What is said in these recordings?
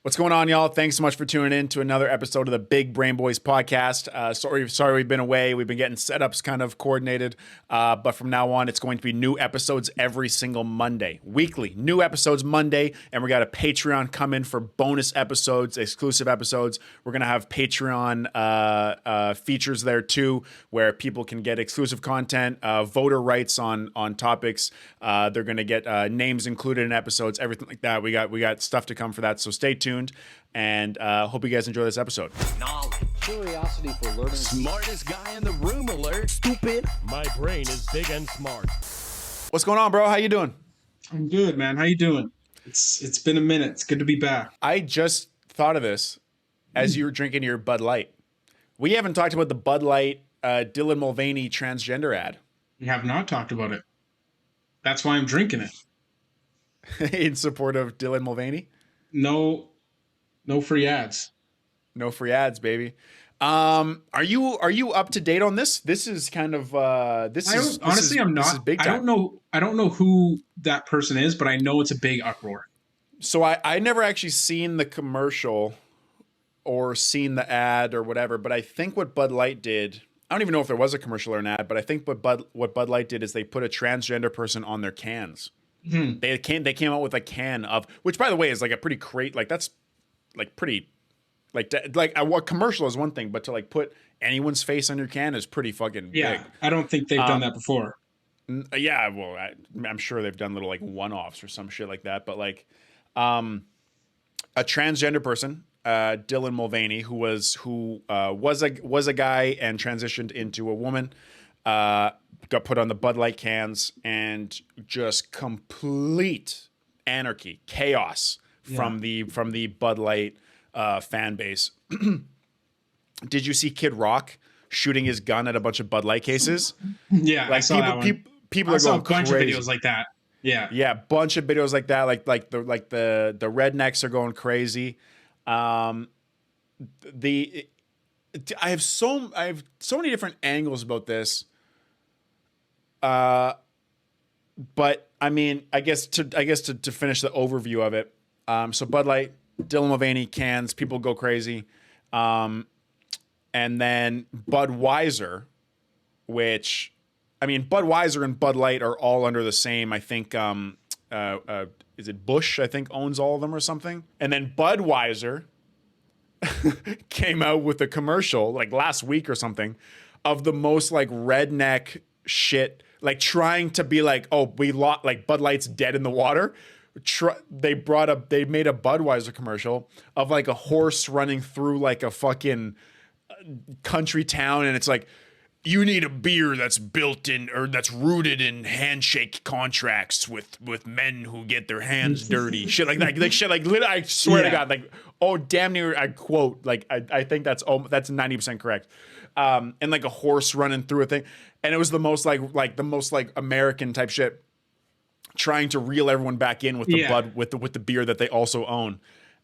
What's going on, y'all? Thanks so much for tuning in to another episode of the Big Brain Boys podcast. Sorry we've been away. We've been getting setups kind of coordinated, but from now on, it's going to be new episodes every single Monday, weekly. New episodes Monday, and we got a Patreon coming for bonus episodes, exclusive episodes. We're gonna have Patreon features there too, where people can get exclusive content, voter rights on topics. They're gonna get names included in episodes, everything like that. We got stuff to come for that, so stay tuned. And hope you guys enjoy this episode. Knowledge. Curiosity for learning. Smartest guy in the room alert. Stupid. My brain is big and smart. What's going on, bro? How you doing? I'm good, man. How you doing? It's been a minute. It's good to be back. I just thought of this as you were drinking your Bud Light. We haven't talked about the Bud Light Dylan Mulvaney transgender ad. We have not talked about it. That's why I'm drinking it. In support of Dylan Mulvaney. No free ads. No free ads, baby. Are you up to date on this? This is kind of I'm not. This is big time. I don't know who that person is, but I know it's a big uproar. So I never actually seen the commercial or seen the ad or whatever, but I think what Bud Light did, I don't even know if there was a commercial or an ad, but I think what Bud Light did is they put a transgender person on their cans. Hmm. They came out with a can of, which by the way is like a pretty crate, like that's like pretty like what commercial is one thing, but to like put anyone's face on your can is pretty fucking big. I don't think they've done that before. Yeah, well, I'm sure they've done little like one-offs or some shit like that, but like a transgender person, Dylan Mulvaney, who was a guy and transitioned into a woman, got put on the Bud Light cans, and just complete anarchy, chaos from the Bud Light fan base. Did you see Kid Rock shooting his gun at a bunch of Bud Light cases? Yeah, like I saw that one. People are going crazy. I saw a bunch of videos like that. Yeah, bunch of videos like that. Like the rednecks are going crazy. I have so many different angles about this. But I mean, I guess to finish the overview of it. So Bud Light, Dylan Mulvaney cans, people go crazy. And then Budweiser, which, I mean, Budweiser and Bud Light are all under the same, I think, is it Bush, I think, owns all of them or something. And then Budweiser came out with a commercial like last week or something of the most like redneck shit, like trying to be like, oh, like Bud Light's dead in the water. They made a Budweiser commercial of like a horse running through like a fucking country town, and it's like, you need a beer that's built in or that's rooted in handshake contracts with men who get their hands dirty. Shit like that. Like shit like I swear to God, like, oh, damn near I quote, like I think that's 90% correct. And like a horse running through a thing. And it was the most like American type shit, trying to reel everyone back in with the Bud with the beer that they also own.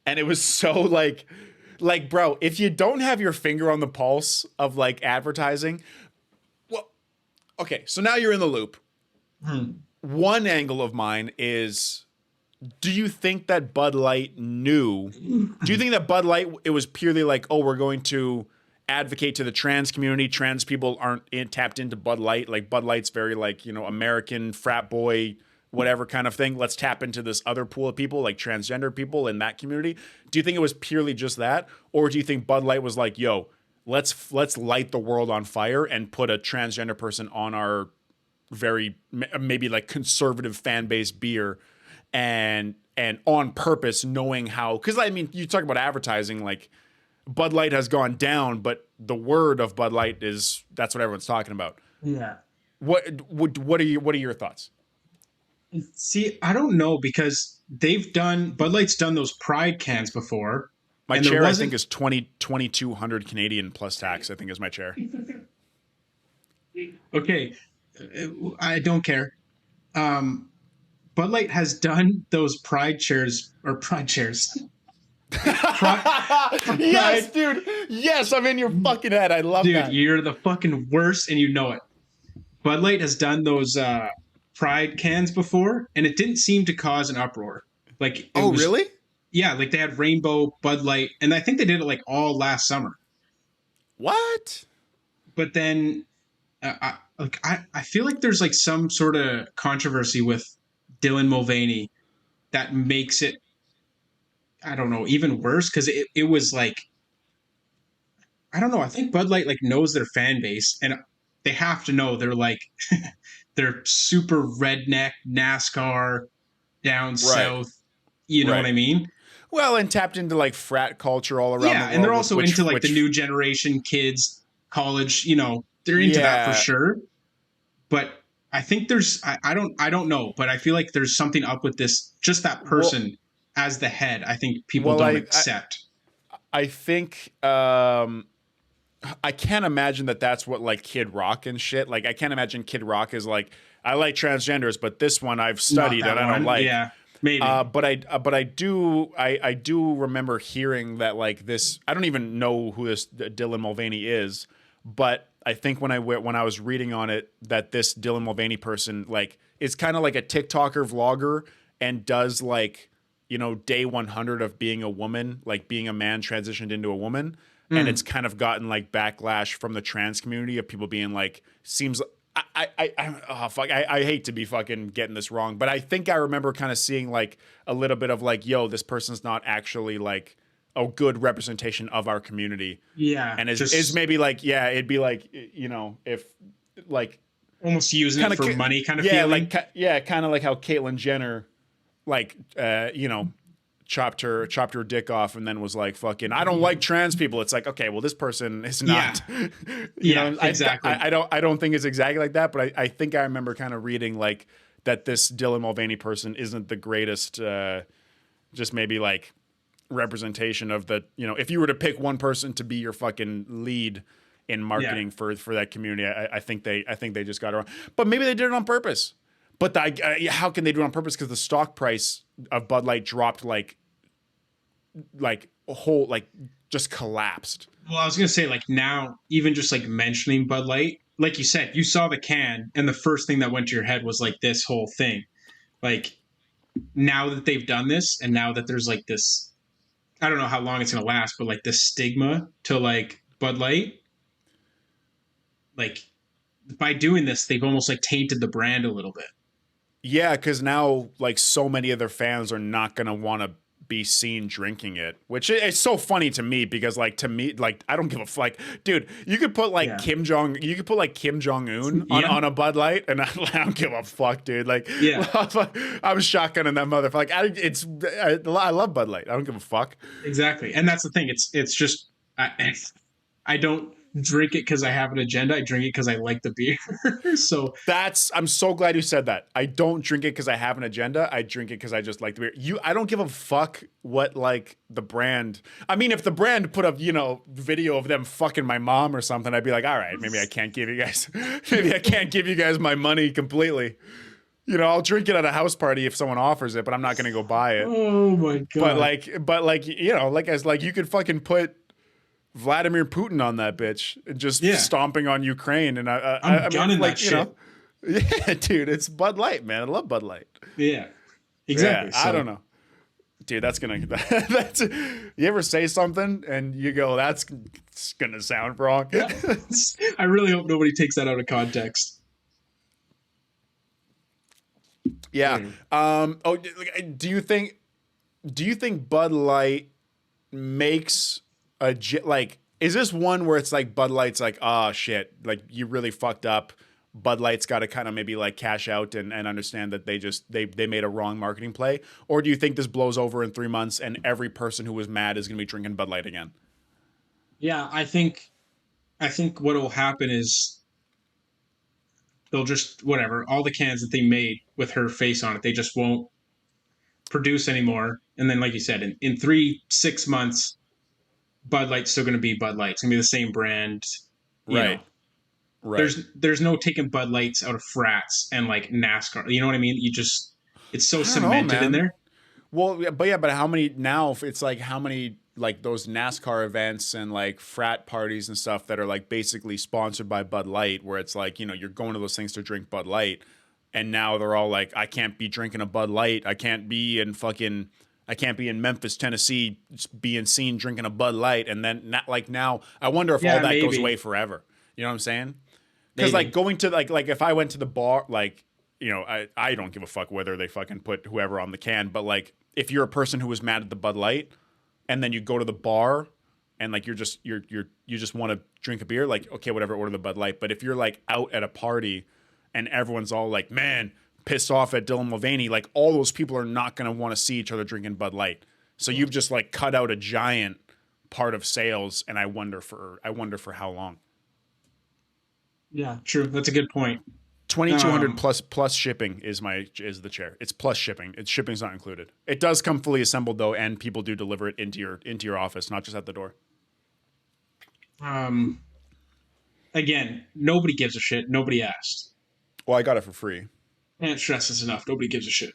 And it was so like bro, if you don't have your finger on the pulse of like advertising, well, okay, so now you're in the loop. One angle of mine is, do you think that Bud Light knew? Do you think that Bud Light, it was purely like, oh, we're going to advocate to the trans community. Trans people aren't tapped into Bud Light. Like Bud Light's very like, American frat boy, whatever kind of thing. Let's tap into this other pool of people, like transgender people in that community. Do you think it was purely just that? Or do you think Bud Light was like, yo, let's light the world on fire and put a transgender person on our very maybe like conservative fan base beer, and on purpose, knowing how, because I mean, you talk about advertising, like Bud Light has gone down, but the word of Bud Light that's what everyone's talking about. Yeah. What are your thoughts? See, I don't know, because Bud Light's done those Pride cans before. My chair, I think, is 2,200 Canadian plus tax, I think, is my chair. Okay. I don't care. Bud Light has done those Pride chairs. Yes, dude. Yes, I'm in your fucking head. I love that. Dude, you're the fucking worst, and you know it. Bud Light has done those Pride cans before, and it didn't seem to cause an uproar. Like, really? Yeah, like they had Rainbow, Bud Light, and I think they did it like all last summer. What? But then I feel like there's like some sort of controversy with Dylan Mulvaney that makes it, I don't know, even worse because it was like, I don't know. I think Bud Light like knows their fan base, and they have to know they're like they're super redneck NASCAR down Right. south. You know what Right. I mean? Well, and tapped into like frat culture all around Yeah, the and they're world, also into like the new generation kids, college. They're into that for yeah. sure. But I think there's I don't know, but I feel like there's something up with this. Just that Well, person as the head. I think people well, don't accept. I think I can't imagine that that's what like Kid Rock and shit. Like I can't imagine Kid Rock is like I like transgenders, but this one I've Not studied and that I don't one. like. Yeah, maybe. But I do remember hearing that like this. I don't even know who this Dylan Mulvaney is, but I think when I was reading on it that this Dylan Mulvaney person like is kind of like a TikToker vlogger and does like day 100 of being a woman, like being a man transitioned into a woman, and it's kind of gotten like backlash from the trans community of people being like seems. Oh fuck! I hate to be fucking getting this wrong, but I think I remember kind of seeing like a little bit of like, yo, this person's not actually like a good representation of our community, Yeah, and is just maybe like, yeah, it'd be like, if like almost using kind it for of money kind of yeah, feeling. like yeah, kind of like how Caitlyn Jenner like chopped her dick off and then was like fucking I don't like trans people. It's like, okay, well this person is not Yeah, exactly. I don't think it's exactly like that, but I think I remember kind of reading like that this Dylan Mulvaney person isn't the greatest just maybe like representation of the if you were to pick one person to be your fucking lead in marketing for that community, I think they just got it wrong. But maybe they did it on purpose. But how can they do it on purpose? Because the stock price of Bud Light dropped like a whole like just collapsed. Well, I was gonna say, like, now, even just like mentioning Bud Light, like you said, you saw the can, and the first thing that went to your head was like this whole thing. Like, now that they've done this, and now that there's like this, I don't know how long it's gonna last, but like this stigma to like Bud Light, like by doing this, they've almost like tainted the brand a little bit. Yeah, because now like so many of their fans are not gonna want to be seen drinking it, which is so funny to me because like to me like I don't give a fuck. Like, dude, you could put like Kim Jong Un on a Bud Light and I don't give a fuck, dude. Like, Yeah. I'm shotgunning that motherfucker. I love Bud Light. I don't give a fuck. Exactly, and that's the thing. It's just I don't drink it because I have an agenda. I drink it because I like the beer. So I'm so glad you said that. I don't drink it because I have an agenda. I drink it because I just like the beer. I don't give a fuck what like the brand. I mean, if the brand put up, video of them fucking my mom or something, I'd be like, all right, maybe I can't give you guys my money completely. I'll drink it at a house party if someone offers it, but I'm not gonna go buy it. oh my god! Like you could fucking put Vladimir Putin on that bitch and just stomping on Ukraine, and I'm gunning like, that shit. Yeah, dude, it's Bud Light, man. I love Bud Light. Yeah, exactly. Yeah, I don't know, dude. That's. You ever say something and you go, "That's gonna sound wrong." Yeah. I really hope nobody takes that out of context. Yeah. Do you think Bud Light makes is this one where it's like Bud Light's like, oh shit, like you really fucked up. Bud Light's got to kind of maybe like cash out and understand that they made a wrong marketing play? Or do you think this blows over in 3 months and every person who was mad is going to be drinking Bud Light again? Yeah, I think what will happen is they'll just whatever, all the cans that they made with her face on it, they just won't produce anymore. And then like you said, in 3-6 months, Bud Light's still going to be Bud Light. It's going to be the same brand. Right. Right. There's no taking Bud Lights out of frats and like NASCAR. You know what I mean? It's so cemented in there. Well, but how many now? It's like how many like those NASCAR events and like frat parties and stuff that are like basically sponsored by Bud Light, where it's like you're going to those things to drink Bud Light, and now they're all like, I can't be drinking a Bud Light. I can't be in fucking I can't be in Memphis, Tennessee, being seen drinking a Bud Light, and then not like now. I wonder if all that goes away forever. You know what I'm saying? Because like going to like if I went to the bar, like I don't give a fuck whether they fucking put whoever on the can, but like if you're a person who was mad at the Bud Light, and then you go to the bar, and like you just want to drink a beer, like okay, whatever, order the Bud Light. But if you're like out at a party, and everyone's all like, man, pissed off at Dylan Mulvaney, like all those people are not going to want to see each other drinking Bud Light. So you've just like cut out a giant part of sales, and I wonder for how long. Yeah, true. That's a good point. 2,200 plus shipping is the chair. It's plus shipping. Shipping's not included. It does come fully assembled though, and people do deliver it into your office, not just at the door. Again, nobody gives a shit. Nobody asked. Well, I got it for free. Can't stress this enough. Nobody gives a shit.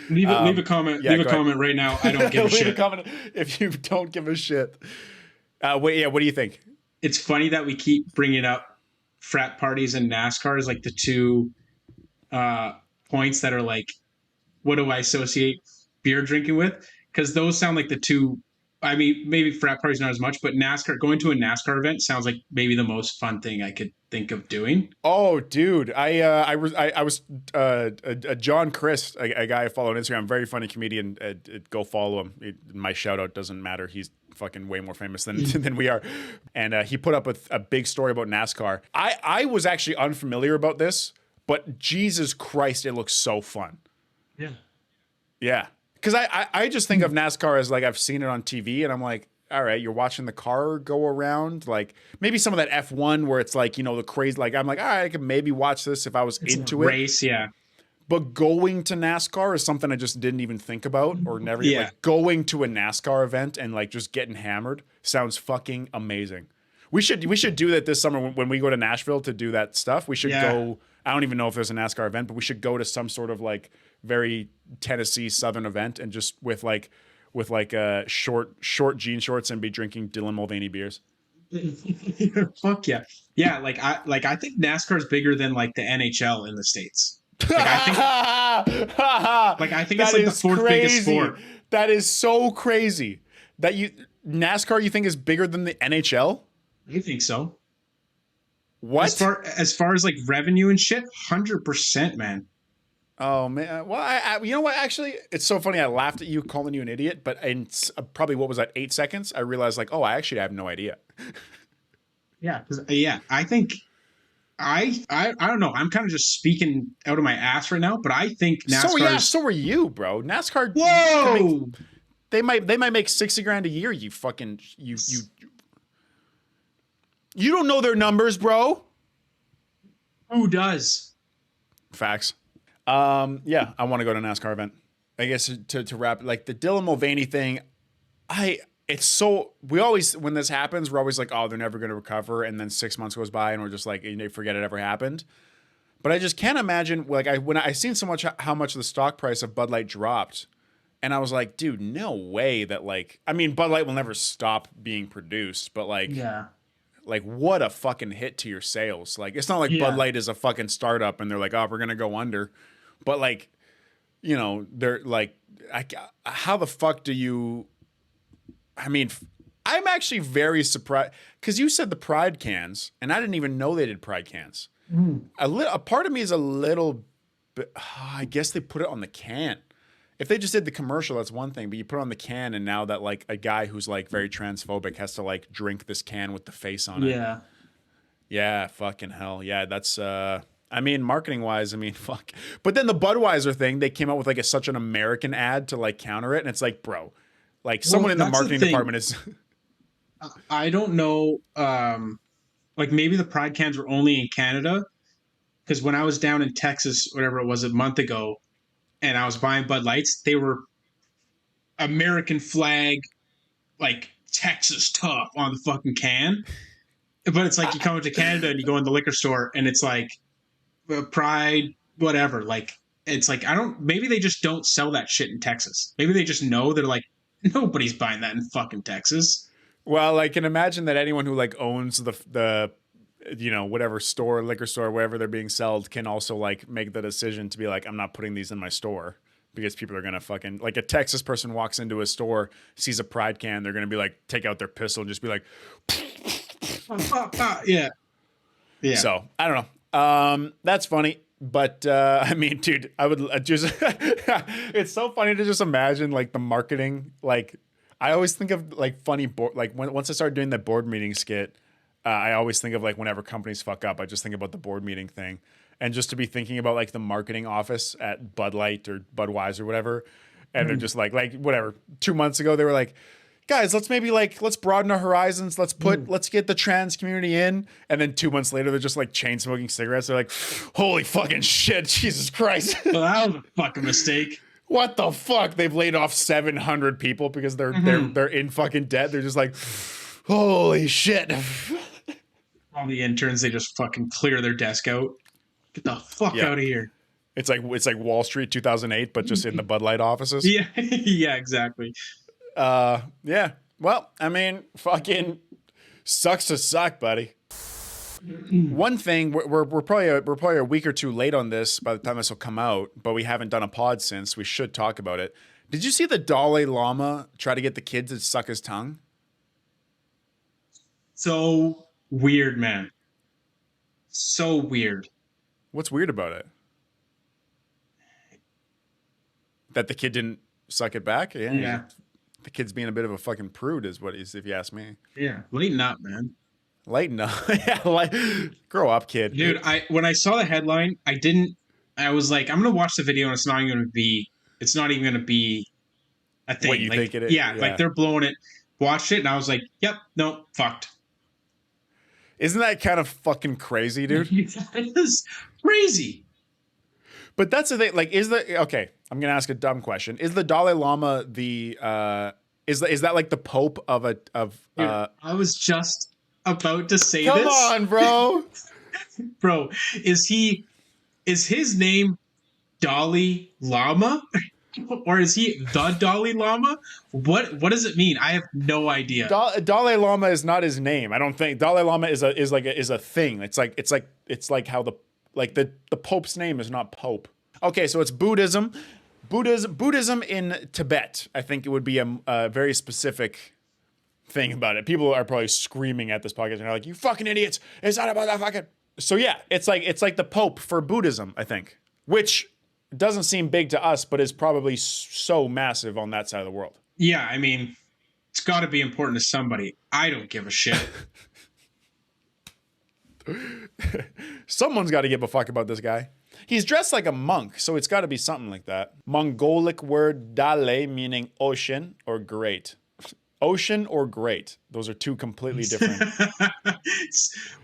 Leave a comment. Yeah, leave a comment right now. I don't give a shit. Leave a comment if you don't give a shit. Wait, what do you think? It's funny that we keep bringing up frat parties and NASCAR as like the two points that are like, what do I associate beer drinking with? Because those sound like the two. I mean, maybe frat parties not as much, but NASCAR, going to a NASCAR event sounds like maybe the most fun thing I could think of doing. Oh, dude, I was John Christ, a guy I follow on Instagram, very funny comedian. Go follow him. My shout out doesn't matter. He's fucking way more famous than we are. And he put up a big story about NASCAR. I was actually unfamiliar about this, but Jesus Christ, it looks so fun. Yeah. Yeah. Because I just think of NASCAR as like I've seen it on TV, and I'm like, all right, you're watching the car go around, like maybe some of that F1 where it's like the crazy. Like I'm like, all right, I could maybe watch this if I was into it. Race, yeah. But going to NASCAR is something I just didn't even think about or never. Yeah. Like going to a NASCAR event and like just getting hammered sounds fucking amazing. We should do that this summer when we go to Nashville to do that stuff. We should go. I don't even know if there's a NASCAR event, but we should go to some sort of like very Tennessee Southern event and just with short jean shorts and be drinking Dylan Mulvaney beers. Fuck yeah. Yeah, I think NASCAR is bigger than like the NHL in the States. I think it's like the fourth biggest sport. That is so crazy. That NASCAR you think is bigger than the NHL? I think so. What? As far as like revenue and shit, 100%, man. Oh man, well, I you know what? Actually, it's so funny. I laughed at you calling you an idiot, but in probably what was that 8 seconds? I realized like, oh, I actually have no idea. Yeah, I think I don't know. I'm kind of just speaking out of my ass right now, but I think NASCAR. So are you, bro? NASCAR. Whoa! They might make $60,000 a year. You fucking you. You don't know their numbers, bro. Who does? Facts. Yeah, I want to go to a NASCAR event. I guess to wrap, like the Dylan Mulvaney thing, we always, when this happens, we're always like, oh, they're never going to recover. And then 6 months goes by and we're just like, they forget it ever happened. But I just can't imagine, like when I seen so much, how much the stock price of Bud Light dropped. And I was like, dude, no way that like, I mean, Bud Light will never stop being produced, but like, yeah. Like, what a fucking hit to your sales. Like, it's not like Bud Light is a fucking startup and they're like, oh, we're going to go under. But, like, they're like, how the fuck do you... I mean, I'm actually very surprised. Because you said the Pride cans, and I didn't even know they did Pride cans. A part of me is a little bit... I guess they put it on the can. If they just did the commercial, that's one thing. But you put it on the can, and now that like a guy who's like very transphobic has to like drink this can with the face on it. Yeah. Yeah. Fucking hell. Yeah. That's. I mean, marketing wise, I mean, fuck. But then the Budweiser thing, they came out with like such an American ad to like counter it, and it's like, bro, like someone in the marketing department is. I don't know. Like maybe the Pride cans were only in Canada, because when I was down in Texas, whatever it was, a month ago. And I was buying Bud Lights, they were American flag, like Texas tough on the fucking can. But it's like you come into Canada and you go in the liquor store and it's like Pride, whatever. Like, it's like, maybe they just don't sell that shit in Texas. Maybe they just know they're like, nobody's buying that in fucking Texas. Well, I can imagine that anyone who like owns the whatever liquor store, wherever they're being sold, can also like make the decision to be like, I'm not putting these in my store because people are gonna fucking like a Texas person walks into a store, sees a Pride can, they're gonna be like, take out their pistol and just be like, yeah. So I don't know. That's funny. But I mean, dude, I would just it's so funny to just imagine like the marketing. Like I always think of like funny once I started doing the board meeting skit, I always think of like whenever companies fuck up, I just think about the board meeting thing. And just to be thinking about like the marketing office at Bud Light or Budweiser or whatever. And they're just like whatever, 2 months ago, they were like, guys, let's broaden our horizons. Let's get the trans community in. And then 2 months later, they're just like chain smoking cigarettes. They're like, holy fucking shit, Jesus Christ. Well, that was a fucking mistake. What the fuck? They've laid off 700 people because they're in fucking debt. They're just like, holy shit. All the interns, they just fucking clear their desk out. Get the fuck out of here. It's like Wall Street 2008, but just in the Bud Light offices. Yeah, yeah, exactly. Yeah. Well, I mean, fucking sucks to suck, buddy. One thing we're probably a week or two late on this by the time this will come out, but we haven't done a pod since. We should talk about it. Did you see the Dalai Lama try to get the kids to suck his tongue? So weird, man. So weird. What's weird about it? That the kid didn't suck it back? Yeah. The kid's being a bit of a fucking prude is what he's, if you ask me. Yeah. Lighten up, man. Lighten up. Yeah, grow up, kid. Dude, when I saw the headline, I was like, I'm gonna watch the video and it's not even gonna be a thing. What you think it is? Yeah, like they're blowing it. Watched it and I was like, yep, no, fucked. Isn't that kind of fucking crazy, dude? It is crazy. But that's the thing. Like, okay? I'm gonna ask a dumb question. Is the Dalai Lama is that like the Pope of a Dude, I was just about to say Come this. on, bro. Bro, is his name Dalai Lama? Or is he the Dalai Lama? What does it mean? I have no idea. Dalai Lama is not his name. I don't think Dalai Lama is a thing. It's like how the Pope's name is not Pope. Okay, so it's Buddhism. Buddhism in Tibet. I think it would be a very specific thing about it. People are probably screaming at this podcast and they're like, "You fucking idiots! It's not about that fucking." So yeah, it's like the Pope for Buddhism. I think, which doesn't seem big to us, but is probably so massive on that side of the world. Yeah, I mean, it's got to be important to somebody. I don't give a shit. Someone's got to give a fuck about this guy. He's dressed like a monk, so it's got to be something like that. Mongolic word dale, meaning ocean or great. Ocean or great. Those are two completely different.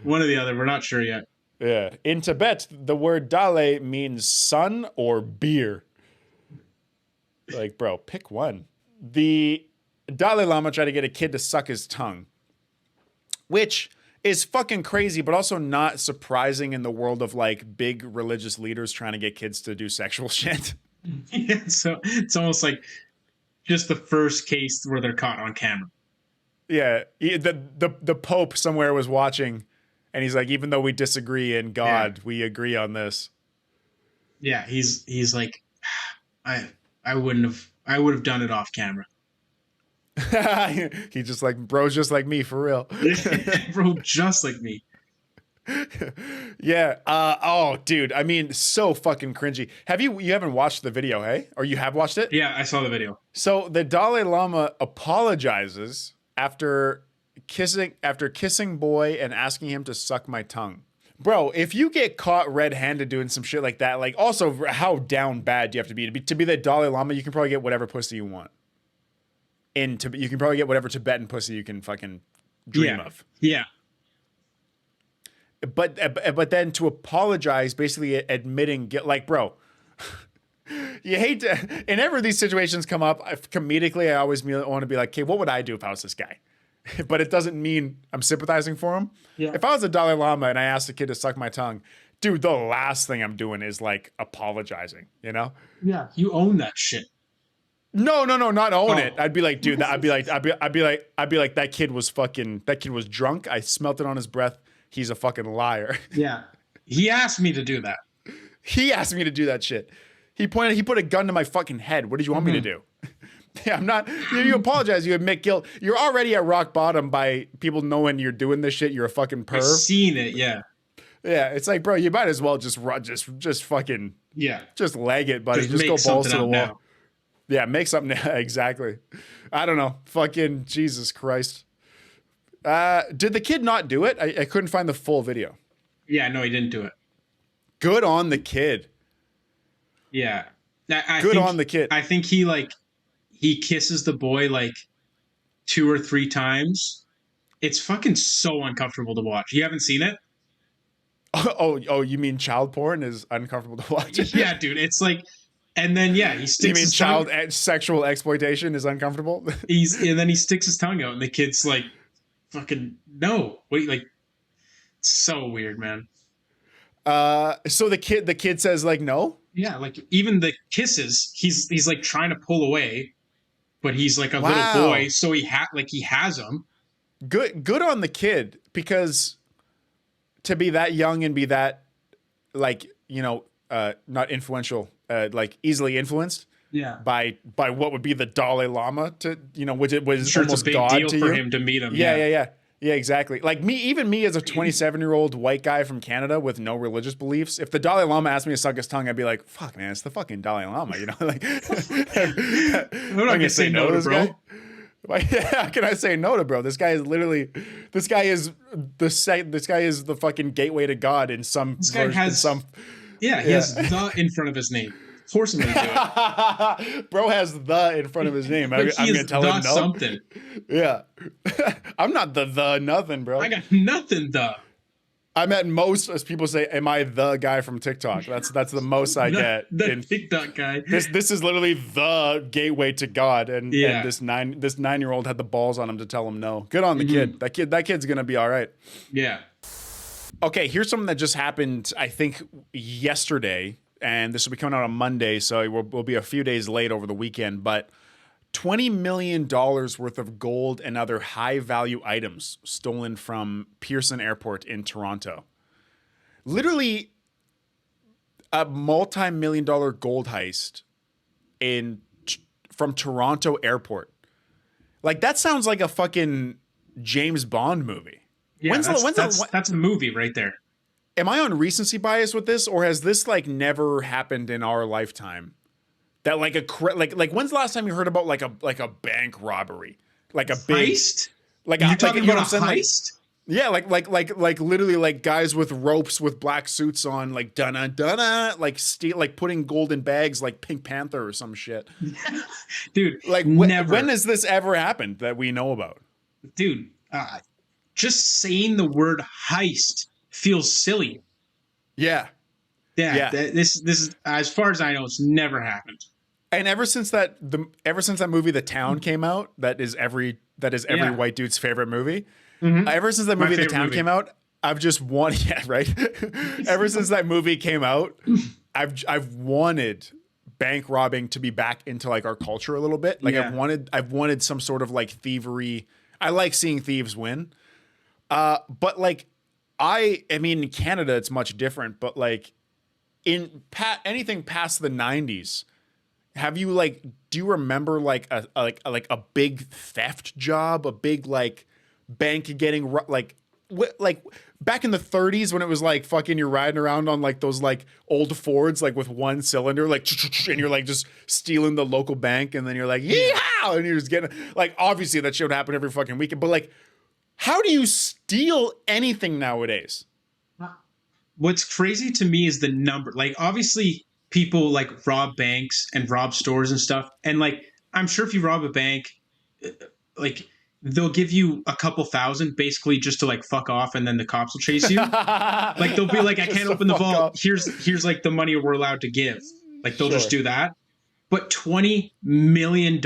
One or the other. We're not sure yet. Yeah. In Tibet, the word dale means sun or beer. Like, bro, pick one. The Dalai Lama tried to get a kid to suck his tongue, which is fucking crazy, but also not surprising in the world of like big religious leaders trying to get kids to do sexual shit. Yeah, so it's almost like just the first case where they're caught on camera. Yeah, the Pope somewhere was watching, and he's like, even though we disagree in God, we agree on this. Yeah, he's like, I would have done it off camera. He just like, bro's just like me for real. Bro, just like me. Yeah. Oh, dude. I mean, so fucking cringy. You haven't watched the video, hey? Or you have watched it? Yeah, I saw the video. So the Dalai Lama apologizes after kissing boy and asking him to suck my tongue. Bro, if you get caught red-handed doing some shit like that, like also how down bad do you have to be to be the Dalai Lama? You can probably get whatever pussy you want. You can probably get whatever Tibetan pussy you can fucking dream of. Yeah. But then to apologize, basically admitting guilt, like, bro, you hate to. Whenever these situations come up, comedically, I always want to be like, okay, what would I do if I was this guy? But it doesn't mean I'm sympathizing for him. Yeah. If I was a Dalai Lama and I asked a kid to suck my tongue, dude, the last thing I'm doing is like apologizing. You know? Yeah, you own that shit. No, not own it. I'd be like, dude, I'd be like, that kid was drunk. I smelt it on his breath. He's a fucking liar. Yeah. He asked me to do that. He asked me to do that shit. He put a gun to my fucking head. What did you want me to do? Yeah, I'm not. You apologize. You admit guilt. You're already at rock bottom by people knowing you're doing this shit. You're a fucking perv. I've seen it. Yeah. Yeah, it's like, bro, you might as well just fucking just leg it, buddy. Just go balls to the wall. Now. Yeah, make something. Exactly. I don't know. Fucking Jesus Christ. Did the kid not do it? I couldn't find the full video. Yeah, no, he didn't do it. Good on the kid. Yeah. Good on the kid. I think he kisses the boy like 2 or 3 times. It's fucking so uncomfortable to watch. You haven't seen it? Oh, you mean child porn is uncomfortable to watch? Yeah, dude. It's like, and then he sticks. You mean child sexual exploitation is uncomfortable? And then he sticks his tongue out, and the kid's like, "Fucking no!" Wait, like, so weird, man. So the kid says like no. Yeah, like even the kisses, he's like trying to pull away, but he's like a little boy, so he has them. Good on the kid, because to be that young and be that, like, not influential, like easily influenced, by what would be the Dalai Lama, to which it was almost it's a big God deal to for you. him to meet him. Yeah, exactly. Like me as a 27-year-old white guy from Canada with no religious beliefs, if the Dalai Lama asked me to suck his tongue, I'd be like, "Fuck, man, it's the fucking Dalai Lama," Like, I'm not gonna say no to this bro. How can I say no to bro? This guy is the fucking gateway to God in some. This guy has he has the in front of his name. Force him to do it. Bro has the in front of his name. I'm gonna tell him no. Something. Yeah, I'm not the nothing, bro. I got nothing. I'm at most, as people say, am I the guy from TikTok? That's the most I get. The TikTok guy. This is literally the gateway to God, and this 9-year-old had the balls on him to tell him no. Good on the kid. That kid's gonna be all right. Yeah. Okay, here's something that just happened, I think, yesterday, and this will be coming out on Monday, so we'll be a few days late over the weekend, but $20 million worth of gold and other high-value items stolen from Pearson Airport in Toronto. Literally a multi-million-dollar gold heist from Toronto Airport. Like, that sounds like a fucking James Bond movie. Yeah, that's a movie right there. Am I on recency bias with this, or has this like never happened in our lifetime? That like when's the last time you heard about like a bank robbery, like a big heist? Like you're talking about a heist? Yeah, like literally like guys with ropes with black suits on, like dun-dun-dun-dun, like putting gold in bags like Pink Panther or some shit. Dude, like never. When has this ever happened that we know about? Dude, just saying the word heist feels silly. Yeah. This is, as far as I know, it's never happened. And ever since that movie The Town came out, that is every white dude's favorite movie. Mm-hmm. Ever since that movie The Town came out, I've just wanted ever since that movie came out, I've wanted bank robbing to be back into like our culture a little bit. Like I've wanted some sort of like thievery. I like seeing thieves win. But like I mean in Canada it's much different, but like in anything past the 90s, have you like, do you remember like a big theft job, a big like bank getting like back in the 30s when it was like fucking you're riding around on like those like old Fords like with one cylinder like and you're like just stealing the local bank and then you're like yeehaw and you're just getting like, obviously that shit would happen every fucking weekend, but like how do you steal anything nowadays? What's crazy to me is the number. Like, obviously, people like rob banks and rob stores and stuff. And like, I'm sure if you rob a bank, like they'll give you a couple thousand basically just to like fuck off, and then the cops will chase you. Like they'll be like, I can't open the vault. Here's like the money we're allowed to give. Like they'll just do that. But $20 million,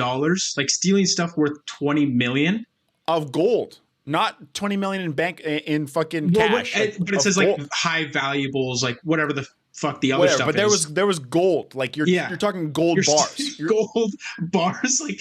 like stealing stuff worth $20 million of gold. Not 20 million in bank in fucking cash. But it says gold. Like high valuables, like whatever the fuck the other stuff but is. There was gold. Like you're talking gold bars. Gold bars, like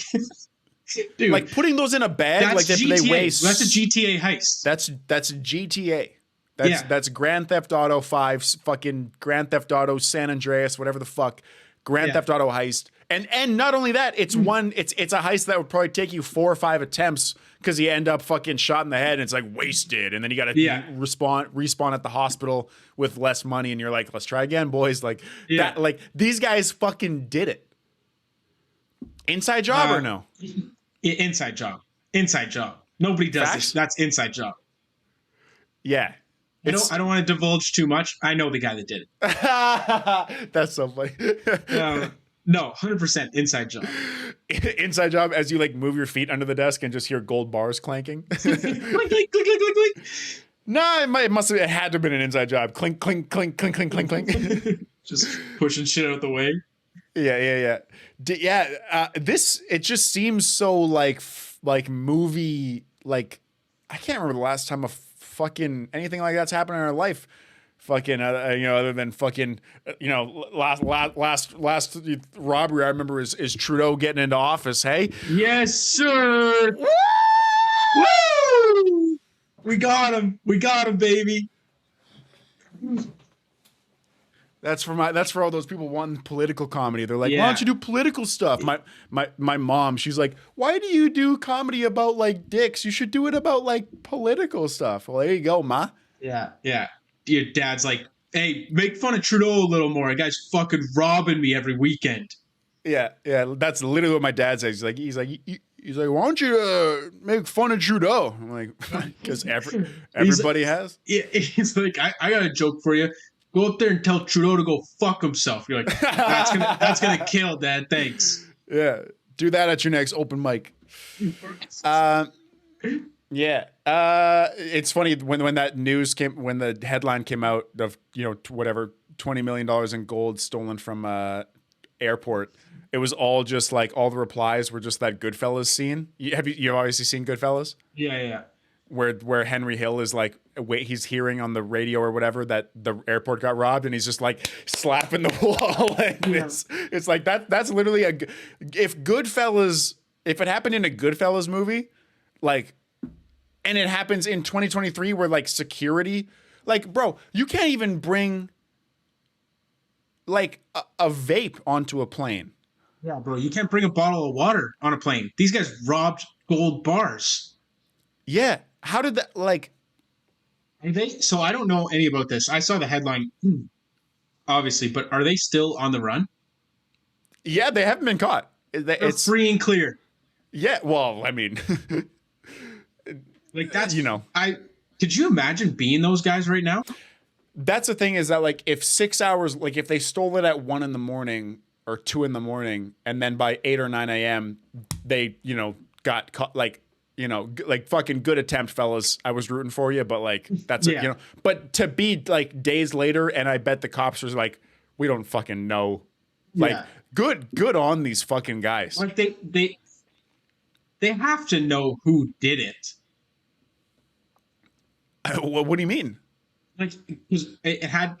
dude. Like putting those in a bag, like if they weigh. That's a GTA heist. That's GTA. That's Grand Theft Auto 5, fucking Grand Theft Auto San Andreas, whatever the fuck. Grand Theft Auto heist. And not only that, it's a heist that would probably take you 4 or 5 attempts because you end up fucking shot in the head and it's like wasted. And then you got to respawn at the hospital with less money. And you're like, let's try again, boys. Like that, like these guys fucking did it. Inside job or no? Inside job. Inside job. Nobody does this. That's inside job. Yeah. I don't want to divulge too much. I know the guy that did it. That's so funny. No, 100% inside job. Inside job as you like move your feet under the desk and just hear gold bars clanking. Clink, clink, clink, clink, clink, clink. No, it had to have been an inside job. Clink, clink, clink, clink, clink, clink, clink. Just pushing shit out the way. Yeah. It just seems so like movie, like I can't remember the last time a fucking anything like that's happened in our life. Fucking, other than fucking, last robbery I remember is Trudeau getting into office. Hey, yes, sir. Woo! Woo! We got him, baby. That's for all those people wanting political comedy. They're like, why don't you do political stuff? My mom, she's like, why do you do comedy about like dicks? You should do it about like political stuff. Well, there you go, ma. Yeah. Your dad's like, hey, make fun of Trudeau a little more. The guy's fucking robbing me every weekend. Yeah. That's literally what my dad says. He's like, why don't you make fun of Trudeau? I'm like, because everybody has. He's like, I got a joke for you. Go up there and tell Trudeau to go fuck himself. You're like, that's gonna kill, Dad. Thanks. Yeah, do that at your next open mic. Yeah. It's funny when that news came, when the headline came out of, whatever, $20 million in gold stolen from airport. It was all just like, all the replies were just that Goodfellas scene. You've obviously seen Goodfellas? Yeah. Where Henry Hill is like, he's hearing on the radio or whatever that the airport got robbed, and he's just like slapping the wall. And it's like that's literally if it happened in a Goodfellas movie, like, and it happens in 2023 where like security, like, bro, you can't even bring like a vape onto a plane. Yeah, bro, you can't bring a bottle of water on a plane. These guys robbed gold bars. Yeah. How did that, like... So I don't know any about this. I saw the headline, obviously, but are they still on the run? Yeah, they haven't been caught. It's free and clear. Yeah, well, I mean... like, that's... Could you imagine being those guys right now? That's the thing, is that, like, if 6 hours... Like, if they stole it at 1 in the morning or 2 in the morning, and then by 8 or 9 a.m., they, got caught, like... like fucking good attempt, fellas. I was rooting for you, but like that's it, But to be like days later, and I bet the cops was like, we don't fucking know. Like good on these fucking guys. Like they have to know who did it. What do you mean? Like, because it had.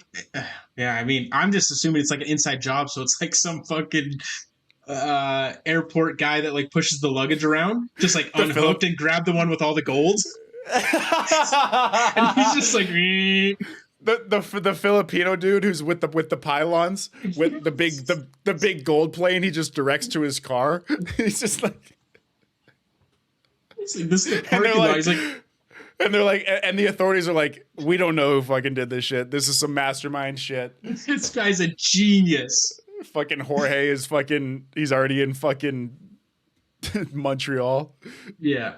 I mean, I'm just assuming it's like an inside job, so it's like some fucking. Airport guy that like pushes the luggage around, just like unhooked and grabbed the one with all the gold. And he's just like the Filipino dude who's with the pylons with the big gold plane. He just directs to his car. He's just like, this is the parking lot. He's like, and they're like, and the authorities are like, we don't know who fucking did this shit. This is some mastermind shit. This guy's a genius. Fucking Jorge is fucking, he's already in fucking Montreal. Yeah.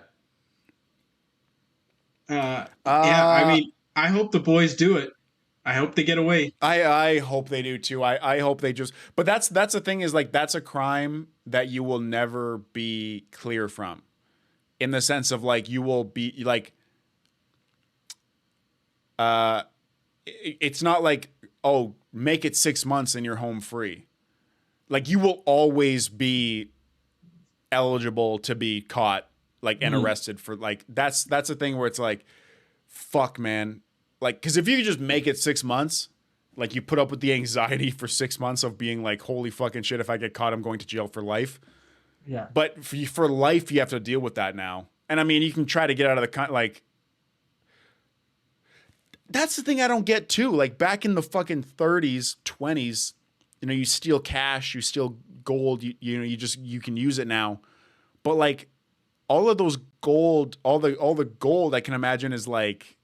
I mean, I hope the boys do it. I hope they get away. I hope they do too. I hope they just, but that's the thing, is like, that's a crime that you will never be clear from, in the sense of like, you will be like, it's not like, oh, make it 6 months and you're home free. Like, you will always be eligible to be caught, like, and arrested for, like, that's the thing where it's like, fuck, man. Like, because if you could just make it 6 months, like, you put up with the anxiety for 6 months of being like, holy fucking shit, if I get caught, I'm going to jail for life. Yeah. But for life, you have to deal with that now. And I mean, you can try to get out of the, like, that's the thing I don't get too. Like, back in the fucking 30s, 20s, you steal cash, you steal gold, you can use it now. But like all of those gold, all the gold I can imagine is like,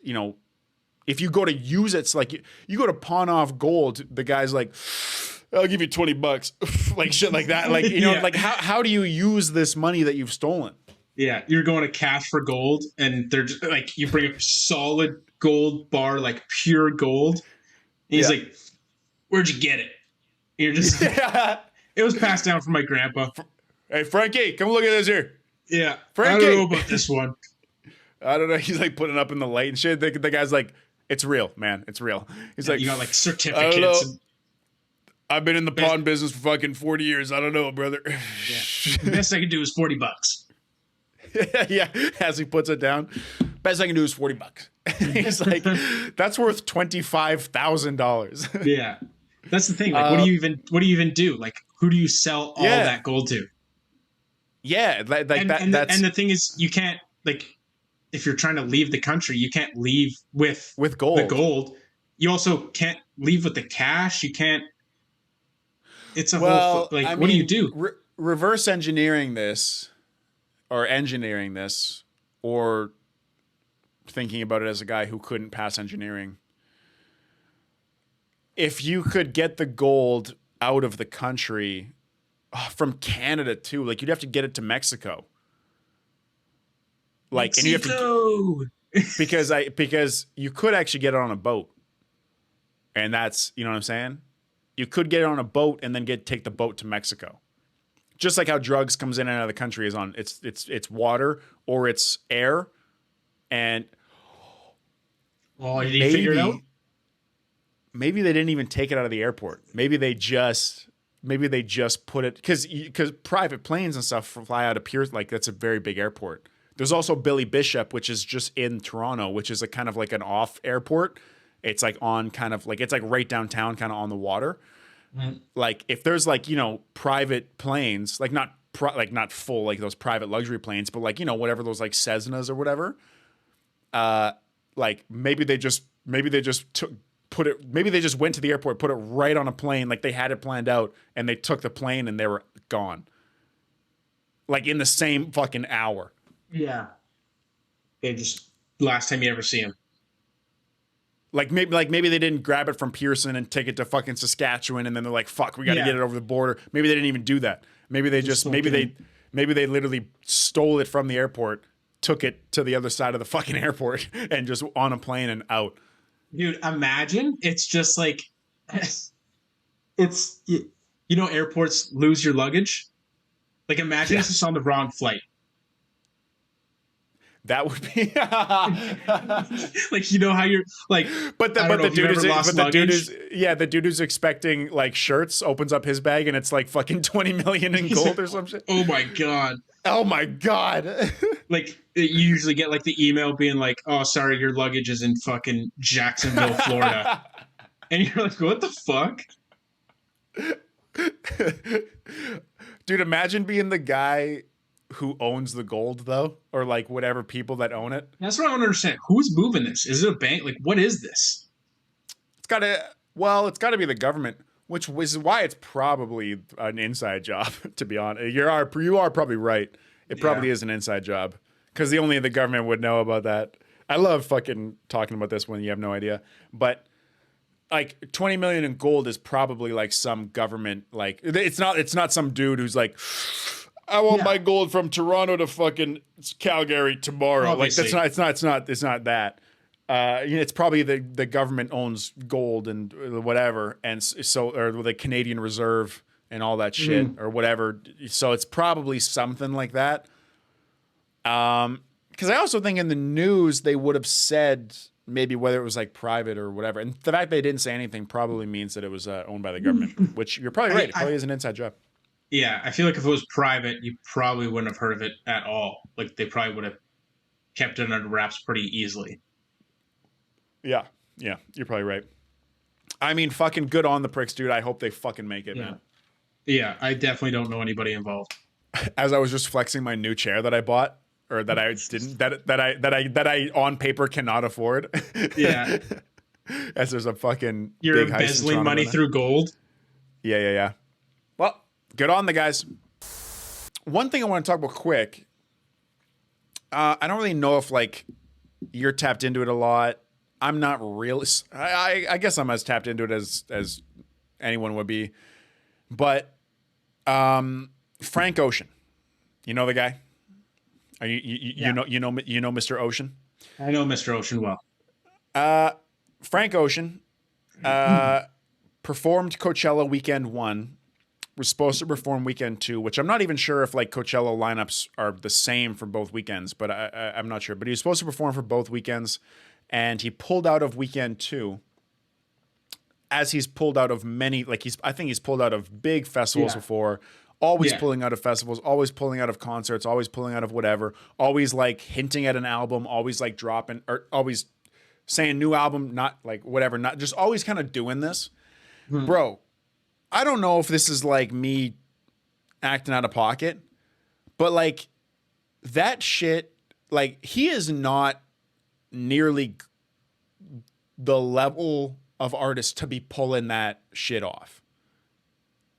if you go to use it, it's like you go to pawn off gold, the guy's like, I'll give you $20, like shit like that. Like, like how do you use this money that you've stolen? Yeah, you're going to cash for gold, and they're just like, you bring a solid gold bar, like pure gold. And he's like, "Where'd you get it?" And you're just, it was passed down from my grandpa. Hey, Frankie, come look at this here. Yeah, Frankie. I don't know about this one. I don't know. He's like putting it up in the light and shit. The guy's like, "It's real, man. It's real." He's like, "You got like certificates." I've been in the pawn business for fucking 40 years. I don't know, brother. Yeah. The best I can do is $40. Yeah, as he puts it down, best I can do is $40. He's like, that's worth $25,000. Yeah, that's the thing. Like, what do you even do? Like, who do you sell all that gold to? Yeah, and the thing is, you can't, like, if you're trying to leave the country, you can't leave with gold. The gold. You also can't leave with the cash. You can't. It's a whole like. What do you do? Reverse engineering this. Or engineering this, or thinking about it as a guy who couldn't pass engineering. If you could get the gold out of the country from Canada too, like you'd have to get it to Mexico. Like, Mexico. And you have to because you could actually get it on a boat, and that's what I'm saying. You could get it on a boat and then take the boat to Mexico. Just like how drugs comes in and out of the country is on it's water or it's air, and did you figure it out? Maybe they didn't even take it out of the airport. Maybe they just put it because private planes and stuff fly out of Pearson. Like that's a very big airport. There's also Billy Bishop, which is just in Toronto, which is a kind of like an off airport. It's like on kind of like it's like right downtown, kind of on the water. Like if there's like private planes, like not full like those private luxury planes, but like whatever those like Cessnas or whatever, like maybe they just went to the airport, put it right on a plane, like they had it planned out, and they took the plane and they were gone, like in the same fucking hour. Yeah, they just last time you ever see him. Like maybe they didn't grab it from Pearson and take it to fucking Saskatchewan, and then they're like, "Fuck, we got to get it over the border." Maybe they didn't even do that. Maybe they maybe they literally stole it from the airport, took it to the other side of the fucking airport, and just on a plane and out. Dude, imagine it's just like it's airports lose your luggage. Like imagine it's just on the wrong flight. That would be like how you're like, the dude who's expecting like shirts opens up his bag and it's like fucking 20 million in gold or some shit. Oh my god! Like you usually get like the email being like, "Oh, sorry, your luggage is in fucking Jacksonville, Florida," and you're like, "What the fuck?" Dude, imagine being the guy who owns the gold though, or like whatever people that own it. That's what I don't understand. Who's moving this? Is it a bank? Like, what is this? It's got to be the government, which is why it's probably an inside job. To be honest, you are probably right. It probably is an inside job because only the government would know about that. I love fucking talking about this when you have no idea, but like 20 million in gold is probably like some government. Like it's not some dude who's like, I want my gold from Toronto to fucking Calgary tomorrow. Obviously. Like it's not that. It's probably the government owns gold and whatever, and so or the Canadian Reserve and all that shit or whatever. So it's probably something like that. Because I also think in the news they would have said maybe whether it was like private or whatever, and the fact they didn't say anything probably means that it was owned by the government. Which you're probably right. It probably is an inside job. Yeah, I feel like if it was private, you probably wouldn't have heard of it at all. Like, they probably would have kept it under wraps pretty easily. Yeah, you're probably right. I mean, fucking good on the pricks, dude. I hope they fucking make it, man. Yeah, I definitely don't know anybody involved. As I was just flexing my new chair that I bought, or that I didn't, that I on paper cannot afford. Yeah. As there's a fucking You're big heist embezzling money through gold. Yeah. Well, good on the guys. One thing I want to talk about quick. I don't really know if like you're tapped into it a lot. I'm not really. I guess I'm as tapped into it as anyone would be. But Frank Ocean, you know the guy. Are you know Mr. Ocean? I know Mr. Ocean well. Frank Ocean performed Coachella weekend 1. Was supposed to perform weekend 2, which I'm not even sure if like Coachella lineups are the same for both weekends, but I'm not sure. But he was supposed to perform for both weekends, and he pulled out of weekend 2. As he's pulled out of many, like I think he's pulled out of big festivals before. Always pulling out of festivals, always pulling out of concerts, always pulling out of whatever. Always like hinting at an album, always like dropping or always saying new album, not like whatever, not just always kind of doing this, bro. I don't know if this is like me acting out of pocket, but like that shit, like he is not nearly the level of artist to be pulling that shit off.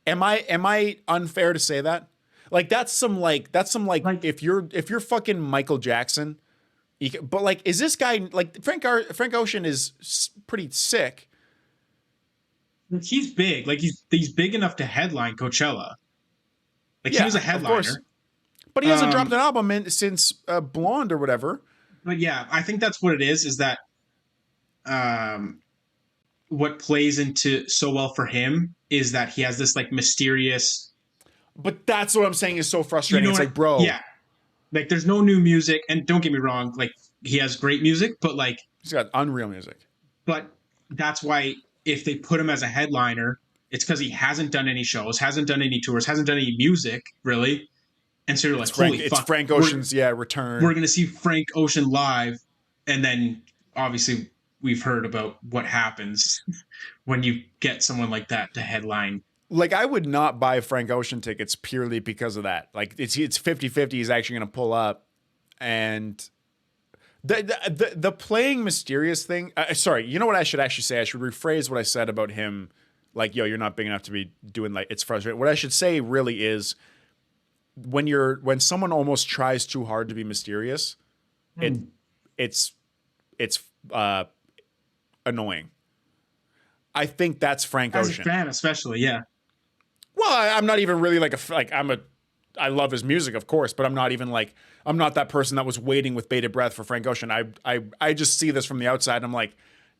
Am I unfair to say that? Like that's some like if you're fucking Michael Jackson, but like is this guy like Frank Ocean is pretty sick. He's big. Like he's big enough to headline Coachella. Like he was a headliner. But he hasn't dropped an album since Blonde or whatever. But yeah, I think that's what it is that what plays into so well for him is that he has this like mysterious. But that's what I'm saying is so frustrating. You know it's like, bro. Yeah. Like there's no new music, and don't get me wrong, like he has great music, but like he's got unreal music. But that's why if they put him as a headliner, it's because he hasn't done any shows, hasn't done any tours, hasn't done any music, really. And so you're like, holy fuck. It's Frank Ocean's, return. We're going to see Frank Ocean live. And then, obviously, we've heard about what happens when you get someone like that to headline. Like, I would not buy Frank Ocean tickets purely because of that. Like, it's 50-50 he's actually going to pull up. And the playing mysterious thing. Sorry, you know what I should actually say? I should rephrase what I said about him. Like, yo, you're not big enough to be doing like it's frustrating. What I should say really is when someone almost tries too hard to be mysterious, it's annoying. I think that's Frank Ocean. As a fan, especially, yeah. Well, I'm not even really I love his music, of course, but I'm not that person that was waiting with bated breath for Frank Ocean. I just see this from the outside. And I'm like,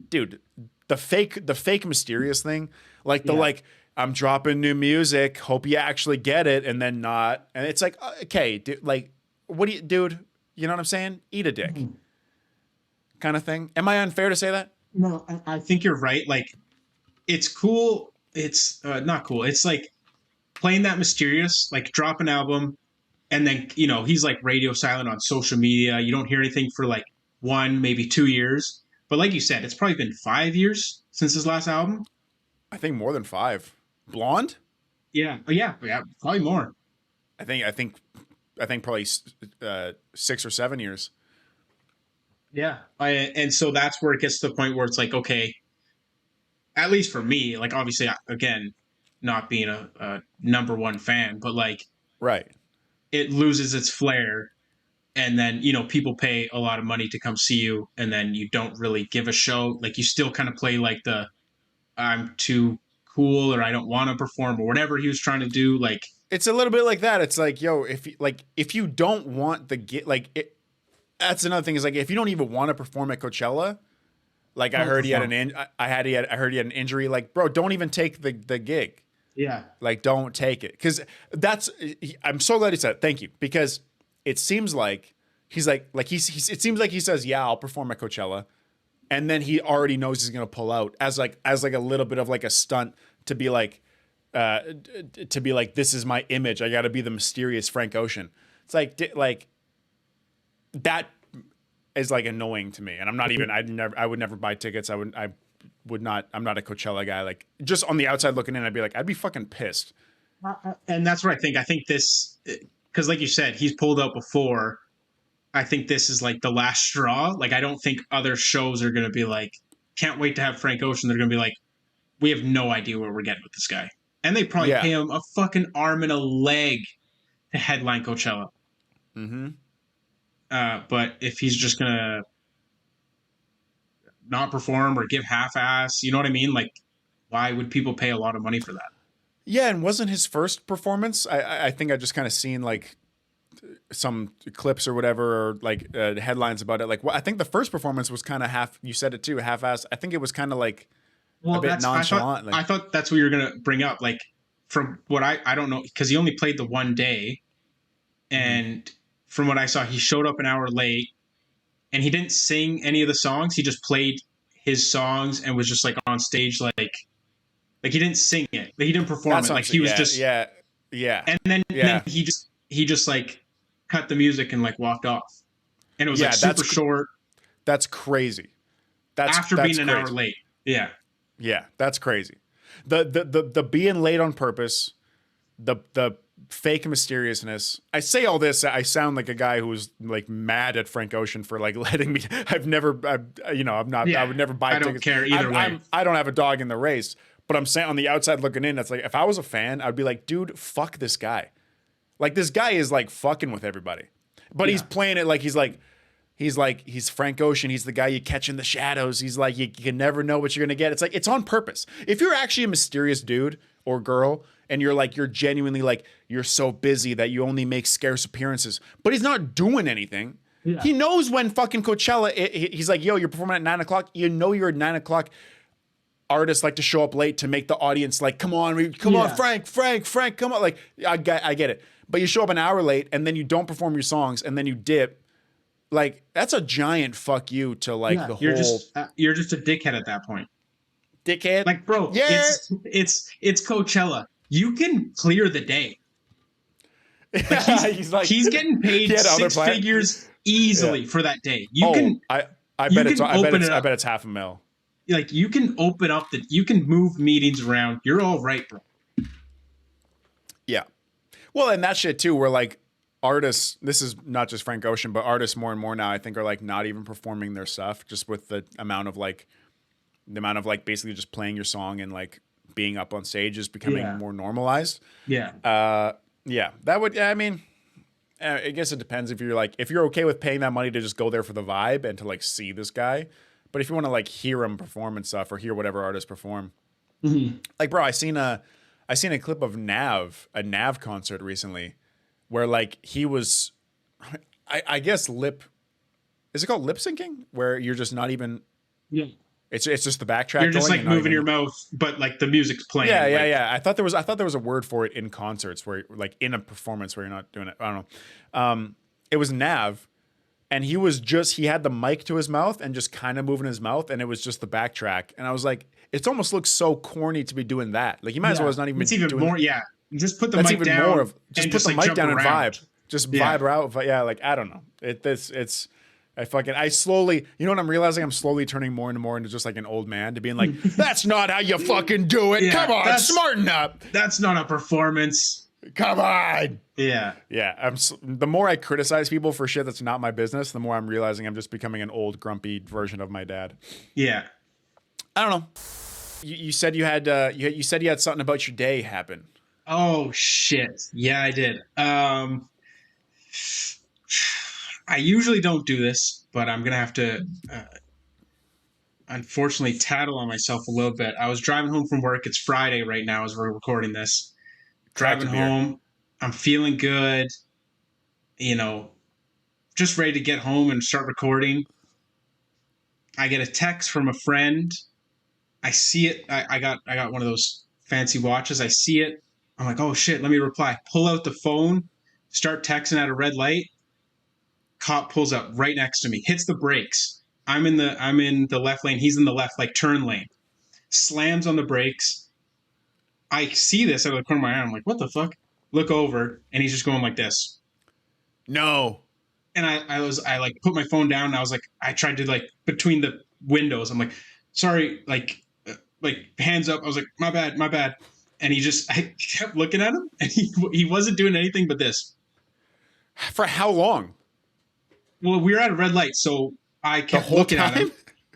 dude, the fake mysterious thing, I'm dropping new music, hope you actually get it, and then not. And it's like, okay, dude, like, what do you, dude? You know what I'm saying? Eat a dick, kind of thing. Am I unfair to say that? No, I think you're right. Like, it's cool. It's not cool. It's like playing that mysterious, like drop an album, and then he's like radio silent on social media. You don't hear anything for like 1, maybe 2 years. But like you said, it's probably been 5 years since his last album. I think more than 5. Blonde? Yeah, probably more. I think probably 6 or 7 years. Yeah, and so that's where it gets to the point where it's like, okay, at least for me, like obviously, again, not being a number one fan, but like, right, it loses its flair, and then people pay a lot of money to come see you, and then you don't really give a show. Like you still kind of play like the I'm too cool or I don't want to perform or whatever he was trying to do. Like it's a little bit like that. It's like, yo, if you don't want that's another thing is like if you don't even want to perform at Coachella, like I heard he had I heard he had an injury. Like, bro, don't even take the gig. Yeah, like don't take it because I'm so glad he said it. Thank you, because it seems like he's like it seems like he says, yeah, I'll perform at Coachella, and then he already knows he's gonna pull out as like a little bit of like a stunt to be like this is my image. I got to be the mysterious Frank Ocean. It's like that is like annoying to me, and I'm not even. I would never buy tickets. I would not. I'm not a Coachella guy. Like just on the outside looking in, I'd be fucking pissed. And that's what I think. I think this because, like you said, he's pulled out before. I think this is like the last straw. Like I don't think other shows are going to be like, can't wait to have Frank Ocean. They're going to be like, we have no idea where we're getting with this guy. and they probably pay him a fucking arm and a leg to headline Coachella. Mm-hmm. But if he's just gonna not perform or give half-ass, you know what I mean? Like, why would people pay a lot of money for that? Yeah, and wasn't his first performance? I think I just kind of seen like some clips or whatever, or like headlines about it. Like, I think the first performance was kind of half. You said it too, half-ass. I think it was kind of like a bit nonchalant. I thought that's what you were gonna bring up. Like, from what I don't know, because he only played the one day, and from what I saw, he showed up an hour late, and he didn't sing any of the songs. He just played his songs and was just like on stage, like he didn't sing it, he didn't perform it. Like he was just And then he just like cut the music and like walked off, and it was like super short. That's crazy. After being an hour late. Yeah, that's crazy. The being late on purpose, the fake mysteriousness. I say all this, I sound like a guy who's like mad at Frank Ocean for like letting me. I would never buy tickets. I don't care either way. I don't have a dog in the race, but I'm saying on the outside looking in, it's like if I was a fan, I'd be like, dude, fuck this guy. Like this guy is like fucking with everybody, but he's playing it like he's Frank Ocean. He's the guy you catch in the shadows. He's like, you can never know what you're going to get. It's like, it's on purpose. If you're actually a mysterious dude or girl and you're genuinely like, you're so busy that you only make scarce appearances, but he's not doing anything. Yeah. He knows when fucking Coachella, he's like, yo, you're performing at 9:00. You know, you're at 9:00. Artists like to show up late to make the audience like, come on, Frank, come on. Like, I get it. But you show up an hour late and then you don't perform your songs and then you dip. Like, that's a giant fuck you to like the you're whole. You're just a dickhead at that point. Dickhead? Like, bro, it's Coachella. You can clear the day. Like he's getting paid 6 figures easily for that day. I bet it's $500,000. Like, you can open up you can move meetings around. You're all right, bro. Yeah. Well, and that shit too, where like artists, this is not just Frank Ocean, but artists more and more now, I think, are like not even performing their stuff, just with the amount of like basically just playing your song and like being up on stage is becoming more normalized. Yeah. That would, I mean, I guess it depends if you're okay with paying that money to just go there for the vibe and to like see this guy. But if you want to like hear him perform and stuff, or hear whatever artists perform, like, bro, I seen a clip of a Nav concert recently, where like he was, I guess is it called lip syncing, where you're just not even, it's just the backtrack. You're just like moving your mouth, but like the music's playing. Yeah. I thought there was a word for it in concerts, where like in a performance where you're not doing it. I don't know. It was Nav. And he had the mic to his mouth and just kind of moving his mouth, and it was just the backtrack. And I was like, it almost looks so corny to be doing that. Like, you might as well not even. It's even more. Just put the mic down. Just put the mic down and vibe. Just vibe out. Yeah, like, I don't know. I slowly, you know what I'm realizing? I'm slowly turning more and more into just like an old man, to being like, that's not how you fucking do it. Come on, smarten up. That's not a performance. Come on. Yeah. The more I criticize people for shit that's not my business, the more I'm realizing I'm just becoming an old, grumpy version of my dad. Yeah. I don't know. You said you had something about your day happen. Oh shit. Yeah, I did. I usually don't do this, but I'm gonna have to unfortunately tattle on myself a little bit. I was driving home from work. It's Friday right now as we're recording this. Driving home, I'm feeling good, just ready to get home and start recording. I get a text from a friend. I see it. I got one of those fancy watches. I see it. I'm like, oh shit, let me reply. Pull out the phone, start texting at a red light. Cop pulls up right next to me, hits the brakes. I'm in the left lane. He's in the left, like, turn lane. Slams on the brakes. I see this out of the corner of my eye. I'm like, what the fuck? Look over, and he's just going like this. No. And I like put my phone down, and I was like, I tried to like between the windows. I'm like, sorry, like hands up. I was like, my bad. And I kept looking at him, and he wasn't doing anything but this. For how long? Well, we were at a red light, so I kept looking at him.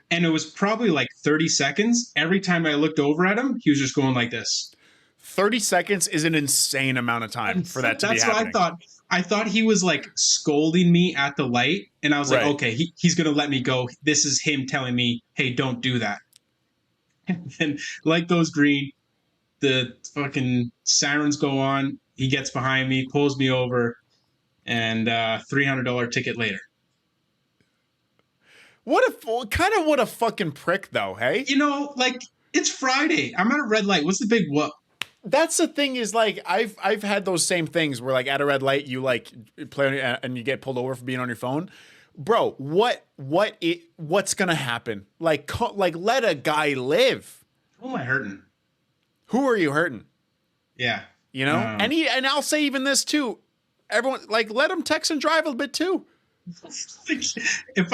And it was probably like 30 seconds. Every time I looked over at him, he was just going like this. 30 seconds is an insane amount of time for that to be happening. That's what I thought. I thought he was like scolding me at the light, and I was like, okay, he's gonna let me go. This is him telling me, hey, don't do that. And light goes green, the fucking sirens go on. He gets behind me, pulls me over, and $300 ticket later. What a fucking prick though, hey? You know, like, it's Friday. I'm at a red light. What's the big whoop? That's the thing is, like, I've had those same things where, like, at a red light you like play and you get pulled over for being on your phone. Bro, what's gonna happen? Like let a guy live. Who am I hurting? Who are you hurting? Yeah. You know? And I'll say even this too. Everyone, like, let him text and drive a bit too. If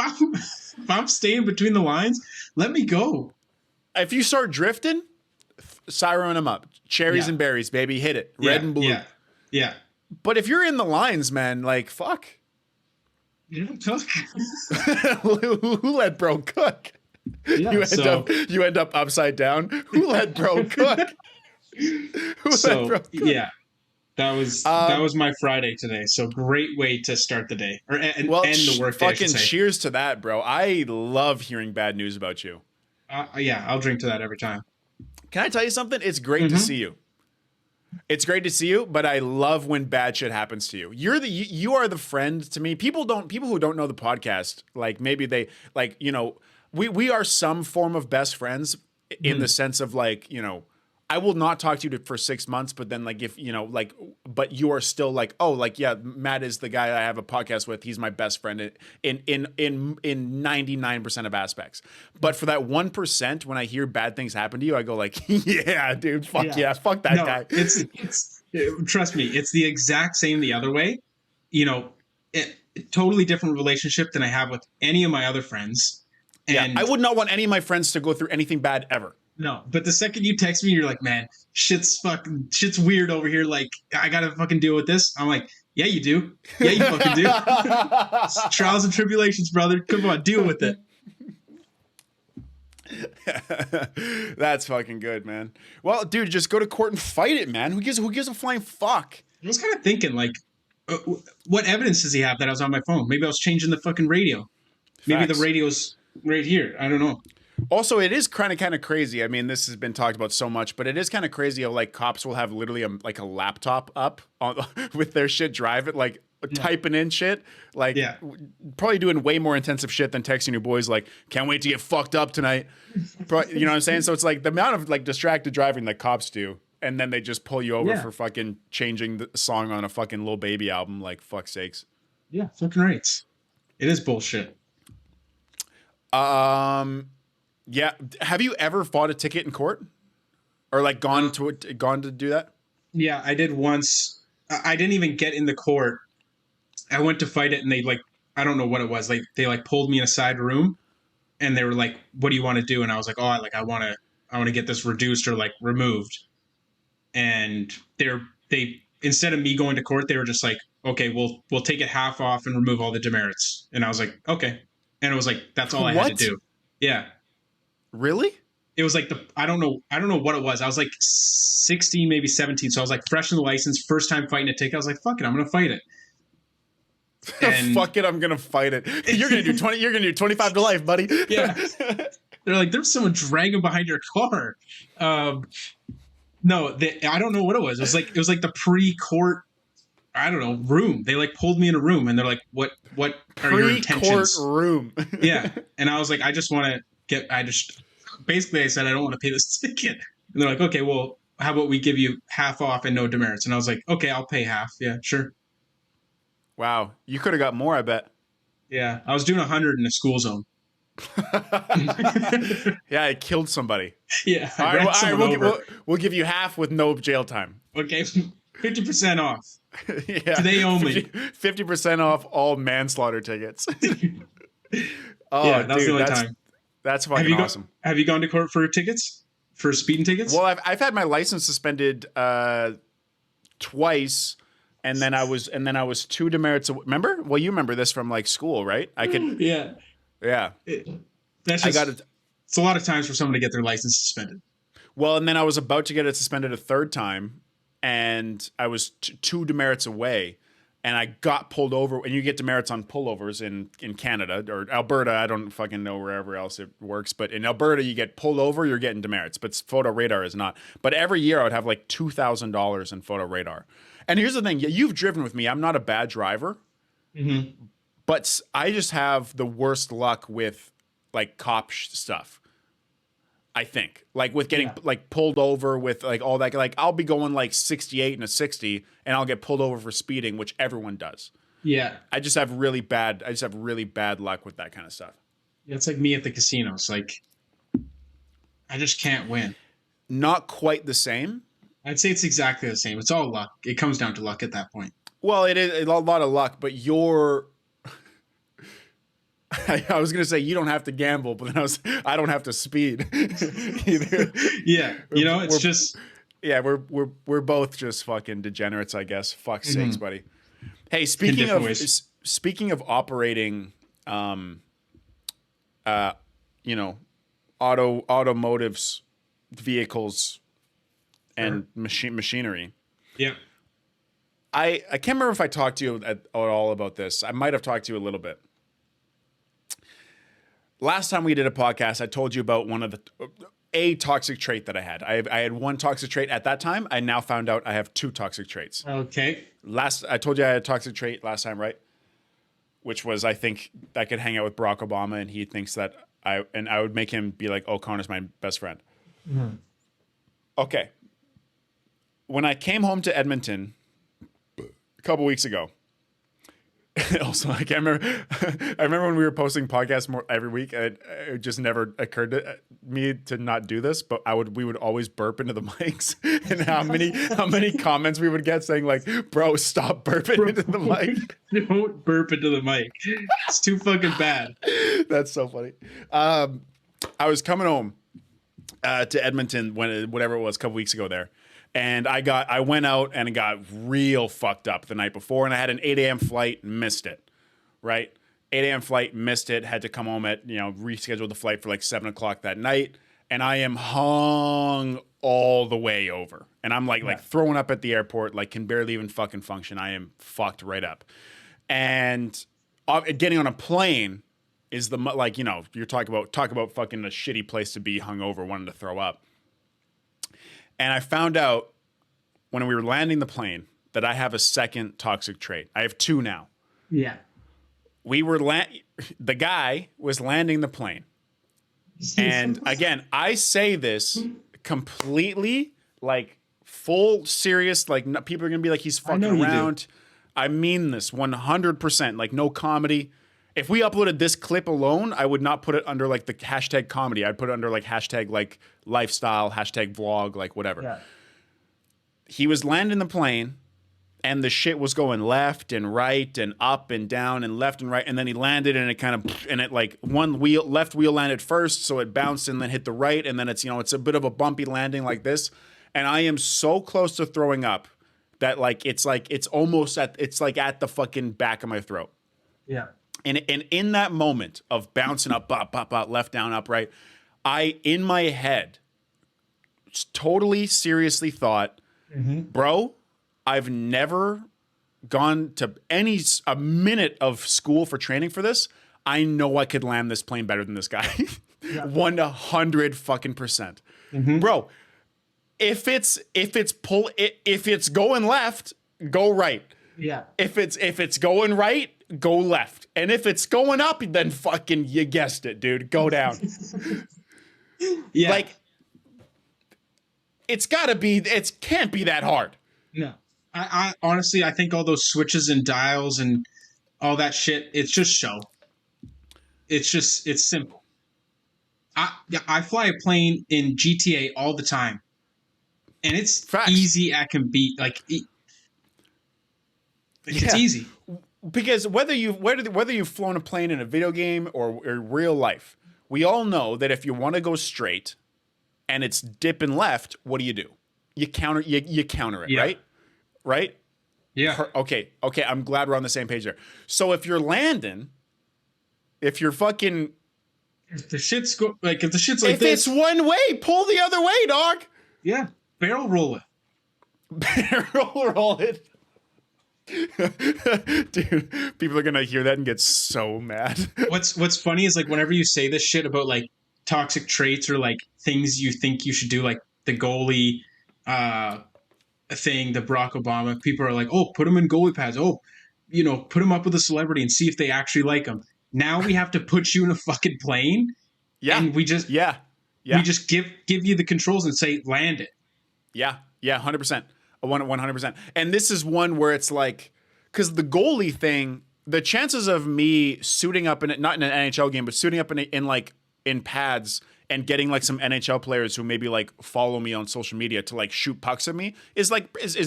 I'm staying between the lines, let me go. If you start drifting, siren him up. Cherries and berries, baby. Hit it. Red and blue. Yeah. But if you're in the lines, man, like, fuck. You don't Who let bro cook? Yeah, you end up upside down. Who let bro cook? Yeah. That was my Friday today. So great way to start the day or end the work day. Fucking cheers to that, bro. I love hearing bad news about you. Yeah, I'll drink to that every time. Can I tell you something? It's great to see you. It's great to see you, but I love when bad shit happens to you. You are the friend to me. People who don't know the podcast, like, maybe they, like, you know, we are some form of best friends in the sense of, like, you know, I will not talk to you for 6 months, but then, like, if, you know, like, but you are still like, oh, like, yeah, Matt is the guy I have a podcast with. He's my best friend in 99% of aspects. But for that 1%, when I hear bad things happen to you, I go like, yeah, dude, fuck that guy. It's trust me, it's the exact same the other way. You know, totally different relationship than I have with any of my other friends. And I would not want any of my friends to go through anything bad ever. No, but the second you text me, you're like, man, shit's weird over here. Like, I gotta fucking deal with this. I'm like, yeah, you do. Yeah, you fucking do. Trials and tribulations, brother. Come on, deal with it. That's fucking good, man. Well, dude, just go to court and fight it, man. Who gives a flying fuck? I was kind of thinking, like, what evidence does he have that I was on my phone? Maybe I was changing the fucking radio. Maybe the radio's right here. I don't know. Also, it is kind of crazy. I mean, this has been talked about so much, but it is kind of crazy how, like, cops will have literally a laptop up on, with their shit, drive it, like, typing in shit, like, probably doing way more intensive shit than texting your boys, like, can't wait to get fucked up tonight. You know what I'm saying? So it's like the amount of, like, distracted driving that cops do, and then they just pull you over for fucking changing the song on a fucking Lil Baby album, like, fuck's sakes. Yeah, fucking rights. It is bullshit. Yeah. Have you ever fought a ticket in court, or, like, gone to do that? Yeah, I did once. I didn't even get in the court. I went to fight it, and they, like, I don't know what it was. Like, they, like, pulled me in a side room, and they were like, "What do you want to do?" And I was like, "Oh, I want to get this reduced or, like, removed." And they instead of me going to court, they were just like, "Okay, we'll take it half off and remove all the demerits." And I was like, "Okay," and it was like, that's all I had to do. Yeah. Really? It was like I don't know what it was. I was like 16, maybe 17. So I was like fresh in the license, first time fighting a ticket. I was like, fuck it, I'm gonna fight it. And fuck it, I'm gonna fight it. You're gonna do 20. You're gonna do 25 to life, buddy. Yeah. They're like, there's someone dragging behind your car. No, I don't know what it was. It was like the pre-court, I don't know, room. They, like, pulled me in a room, and they're like, what are your intentions? Pre-court room. Yeah. And I was like, I said, I don't want to pay this ticket. And they're like, okay, well, how about we give you half off and no demerits? And I was like, okay, I'll pay half. Yeah, sure. Wow. You could have got more, I bet. Yeah. I was doing 100 in a school zone. Yeah, I killed somebody. Yeah. All right, we'll give you half with no jail time. Okay. 50% off. Yeah. Today only. 50% off all manslaughter tickets. Oh, yeah, that's the only time. That's fucking awesome. Have you gone to court for tickets? For speeding tickets? Well, I've had my license suspended twice, and then I was 2 demerits. Remember? Well, you remember this from, like, school, right? I could. Yeah. Yeah. It's a lot of times for someone to get their license suspended. Well, and then I was about to get it suspended a third time, and I was two demerits away, and I got pulled over. And you get demerits on pullovers in Canada or Alberta. I don't fucking know wherever else it works, but in Alberta, you get pulled over, you're getting demerits. But photo radar is not. But every year, I would have like $2,000 in photo radar. And here's the thing: you've driven with me. I'm not a bad driver, but I just have the worst luck with like cop stuff. I think like with getting like pulled over with like all that, like I'll be going like 68 and a 60 and I'll get pulled over for speeding, which everyone does. Yeah. I just have really bad luck with that kind of stuff. Yeah, it's like me at the casinos. Like I just can't win. Not quite the same. I'd say it's exactly the same. It's all luck. It comes down to luck at that point. Well, it is a lot of luck, but I was gonna say you don't have to gamble, but then I don't have to speed either. Yeah, it's just we're both just fucking degenerates, I guess. Fuck's sakes, buddy. Hey, speaking of operating, automotives, vehicles, and machinery. Yeah. I can't remember if I talked to you at all about this. I might have talked to you a little bit. Last time we did a podcast, I told you about one of a toxic trait that I had. I had one toxic trait at that time. I now found out I have two toxic traits. Okay. I told you I had a toxic trait last time, right? Which was I think I could hang out with Barack Obama and he thinks that I would make him be like, oh, Connor's my best friend. Okay. When I came home to Edmonton a couple weeks ago, also, I can't remember. I remember when we were posting podcasts more every week. It just never occurred to me to not do this. But we would always burp into the mics, and how many comments we would get saying like, "Bro, stop burping into the mic. Don't burp into the mic. It's too fucking bad." That's so funny. I was coming home to Edmonton whatever it was a couple weeks ago there. And I went out and got real fucked up the night before, and I had an 8 a.m. flight, missed it, right? 8 a.m. flight, missed it, had to come home at, rescheduled the flight for like 7 o'clock that night, and I am hung all the way over. And I'm like throwing up at the airport, like can barely even fucking function. I am fucked right up. And getting on a plane is you're talk about fucking a shitty place to be hungover, wanting to throw up. And I found out when we were landing the plane that I have a second toxic trait. I have two now. Yeah. The guy was landing the plane. And again, I say this completely like full serious, like people are going to be like, he's fucking around. I mean this 100%, like no comedy. If we uploaded this clip alone, I would not put it under like the hashtag comedy. I'd put it under like hashtag like lifestyle, hashtag vlog, like whatever. Yeah. He was landing the plane and the shit was going left and right and up and down and left and right. And then he landed and it like left wheel landed first. So it bounced and then hit the right. And then it's a bit of a bumpy landing like this. And I am so close to throwing up that it's almost at the fucking back of my throat. Yeah. And in that moment of bouncing up, bop, bop, bop, left, down, up, right, I, in my head, totally seriously thought, bro, I've never gone to a minute of school for training for this. I know I could land this plane better than this guy. 100 fucking %. Bro, if it's going left, go right. Yeah. If it's going right, go left. And if it's going up, then fucking, you guessed it, dude. Go down. Yeah. Like, it can't be that hard. No. I honestly, I think all those switches and dials and all that shit, it's just show. It's simple. I fly a plane in GTA all the time. And it's Facts. Easy as can be. It's easy. Because whether you've flown a plane in a video game or real life, we all know that if you want to go straight and it's dipping left, what do? You counter it, yeah. right? Right? Yeah. Okay. I'm glad we're on the same page there. So if you're landing, if you're fucking If the shit's like If this, it's one way, pull the other way, dog. yeah, barrel roll it. Barrel roll it. Dude, people are gonna hear that and get so mad. What's funny is like whenever you say this shit about like toxic traits or like things you think you should do, like the goalie thing, the Barack Obama, people are like, oh, put him in goalie pads. Oh, put him up with a celebrity and see if they actually like him. Now we have to put you in a fucking plane, Yeah, and we just give you the controls and say land it. Yeah, 100%, 100%. And this is one where it's like, because the goalie thing, the chances of me suiting up in it, not in an NHL game, but suiting up in pads and getting like some NHL players who maybe like follow me on social media to like shoot pucks at me is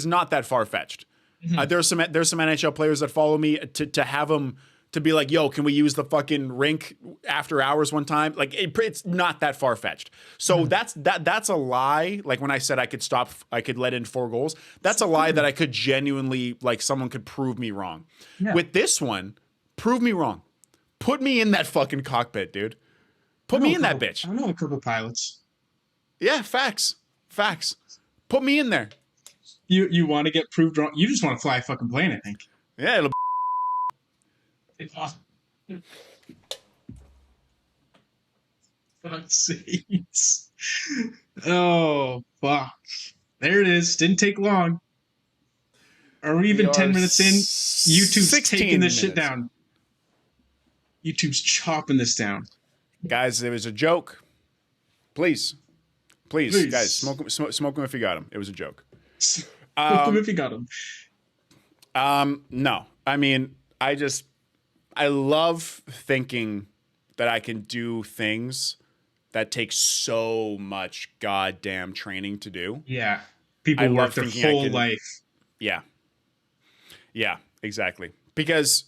not that far fetched. Mm-hmm. There's some NHL players that follow me to have them to be like, yo, can we use the fucking rink after hours one time? Like it's not that far fetched. So that's a lie. Like when I said I could let in 4 goals, that's a lie that I could genuinely, like, someone could prove me wrong. Yeah. With this one, prove me wrong. Put me in that fucking cockpit, dude. Put me in that bitch. I know a couple pilots. Yeah, facts. Put me in there. You want to get proved wrong? You just want to fly a fucking plane, I think. Yeah, it'll it's awesome. Fuck's sakes. Oh, fuck. There it is. Didn't take long. Are we even 10 minutes in? YouTube's taking this shit down. YouTube's chopping this down. Guys, it was a joke. Please, guys, smoke them if you got them. It was a joke. Smoke them if you got them. No. I mean, I love thinking that I can do things that take so much goddamn training to do. Yeah. People work their whole life. Yeah. Yeah, exactly. Because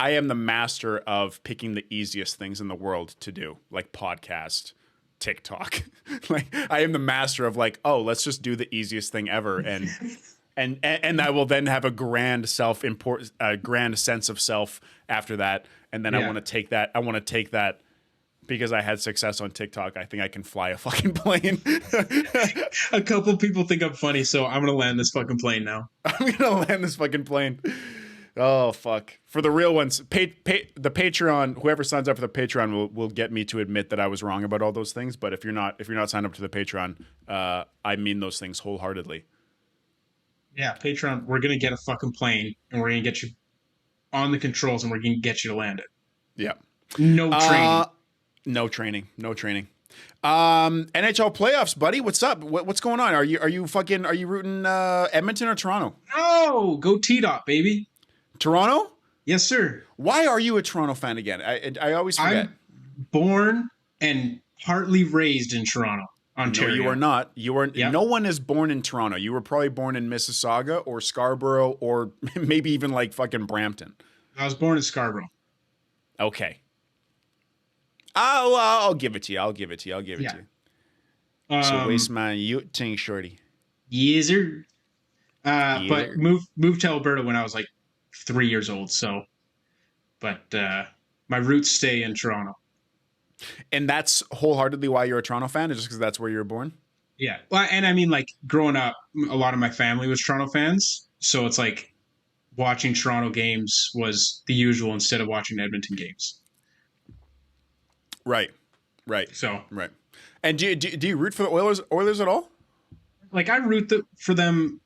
I am the master of picking the easiest things in the world to do, like podcast, TikTok. Like I am the master of like, oh, let's just do the easiest thing ever, and I will then have a grand grand sense of self after that, and then I want to take that because I had success on TikTok. I think I can fly a fucking plane. A couple people think I'm funny, so I'm gonna land this fucking plane now. I'm gonna land this fucking plane. Oh fuck! For the real ones, the Patreon. Whoever signs up for the Patreon will get me to admit that I was wrong about all those things. But if you're not signed up to the Patreon, I mean those things wholeheartedly. Yeah, Patreon. We're gonna get a fucking plane, and we're gonna get you on the controls, and we're gonna get you to land it. Yeah. No training. No training. NHL playoffs, buddy. What's up? What's going on? Are you rooting Edmonton or Toronto? Oh, go T-Dot, baby. Toronto? Yes, sir. Why are you a Toronto fan again? I always forget. I'm born and partly raised in Toronto, Ontario. No, you are not. You are. Yep. No one is born in Toronto. You were probably born in Mississauga or Scarborough or maybe even like fucking Brampton. I was born in Scarborough. Okay. I'll give it to you. I'll give it to you. So waste my Ute ting, shorty. Yes, sir. But moved to Alberta when I was like 3 years old. So, but my roots stay in Toronto. And that's wholeheartedly why you're a Toronto fan, just because that's where you were born? Yeah. Well, and I mean, like growing up, a lot of my family was Toronto fans. So it's like watching Toronto games was the usual instead of watching Edmonton games. Right. So right. And do you root for the Oilers at all? Like I root for them